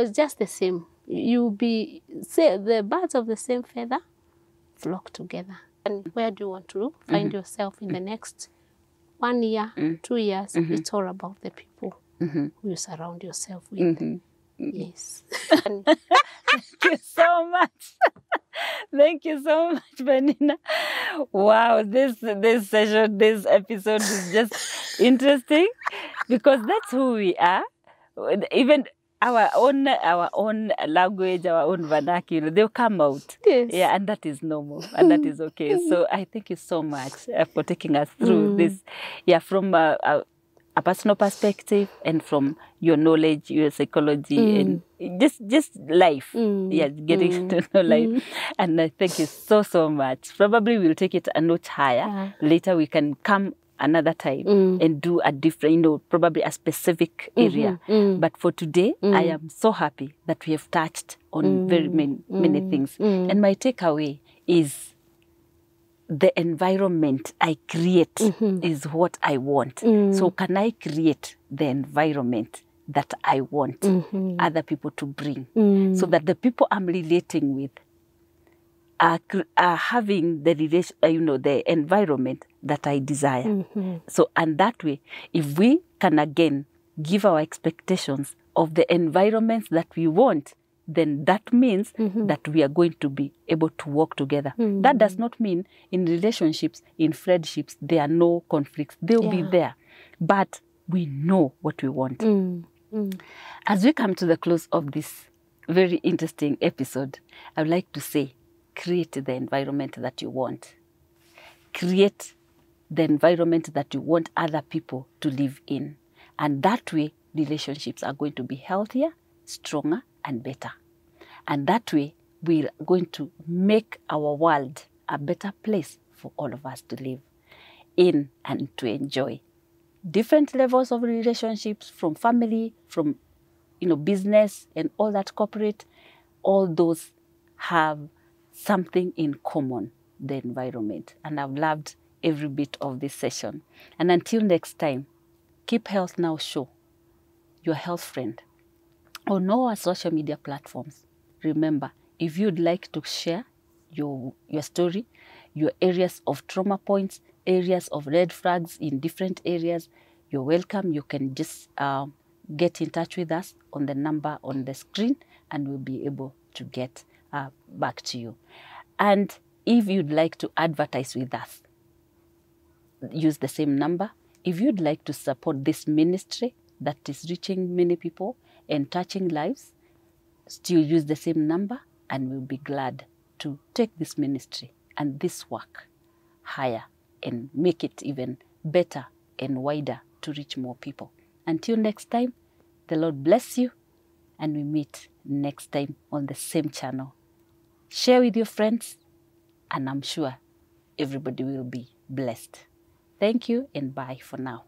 just the same. You be say the birds of the same feather flock together. And where do you want to find yourself in the next 1 year, 2 years? It's all about the people who you surround yourself with. Yes. Thank you so much. Thank you so much, Peninah. Wow, this session, this episode is just interesting, because that's who we are. Even our own language, our own vernacular, they'll come out. Yes. Yeah, and that is normal, and that is okay. So I thank you so much for taking us through this. Yeah, from a personal perspective, and from your knowledge, your psychology, and just life. Yeah, getting to know life. And I thank you so much. Probably we'll take it a notch higher. Later we can come another time and do a different, probably a specific area. But for today, I am so happy that we have touched on very many things. And my takeaway is the environment I create is what I want. So can I create the environment that I want other people to bring, so that the people I'm relating with are having the the environment that I desire. So, and that way, if we can again give our expectations of the environments that we want, then that means that we are going to be able to work together. That does not mean in relationships, in friendships, there are no conflicts. They'll be there. But we know what we want. As we come to the close of this very interesting episode, I would like to say, create the environment that you want. Create the environment that you want other people to live in. And that way, relationships are going to be healthier, stronger, and better. And that way, we're going to make our world a better place for all of us to live in and to enjoy. Different levels of relationships, from family, from business, and all that corporate, all those have something in common, the environment. And I've loved every bit of this session. And until next time, keep Health Now Show your health friend on all our social media platforms. Remember, if you'd like to share your story, your areas of trauma points, areas of red flags in different areas, you're welcome. You can just get in touch with us on the number on the screen, and we'll be able to get back to you. And if you'd like to advertise with us, use the same number. If you'd like to support this ministry that is reaching many people and touching lives, still use the same number, and we'll be glad to take this ministry and this work higher and make it even better and wider to reach more people. Until next time, the Lord bless you, and we meet next time on the same channel. Share with your friends, and I'm sure everybody will be blessed. Thank you, and bye for now.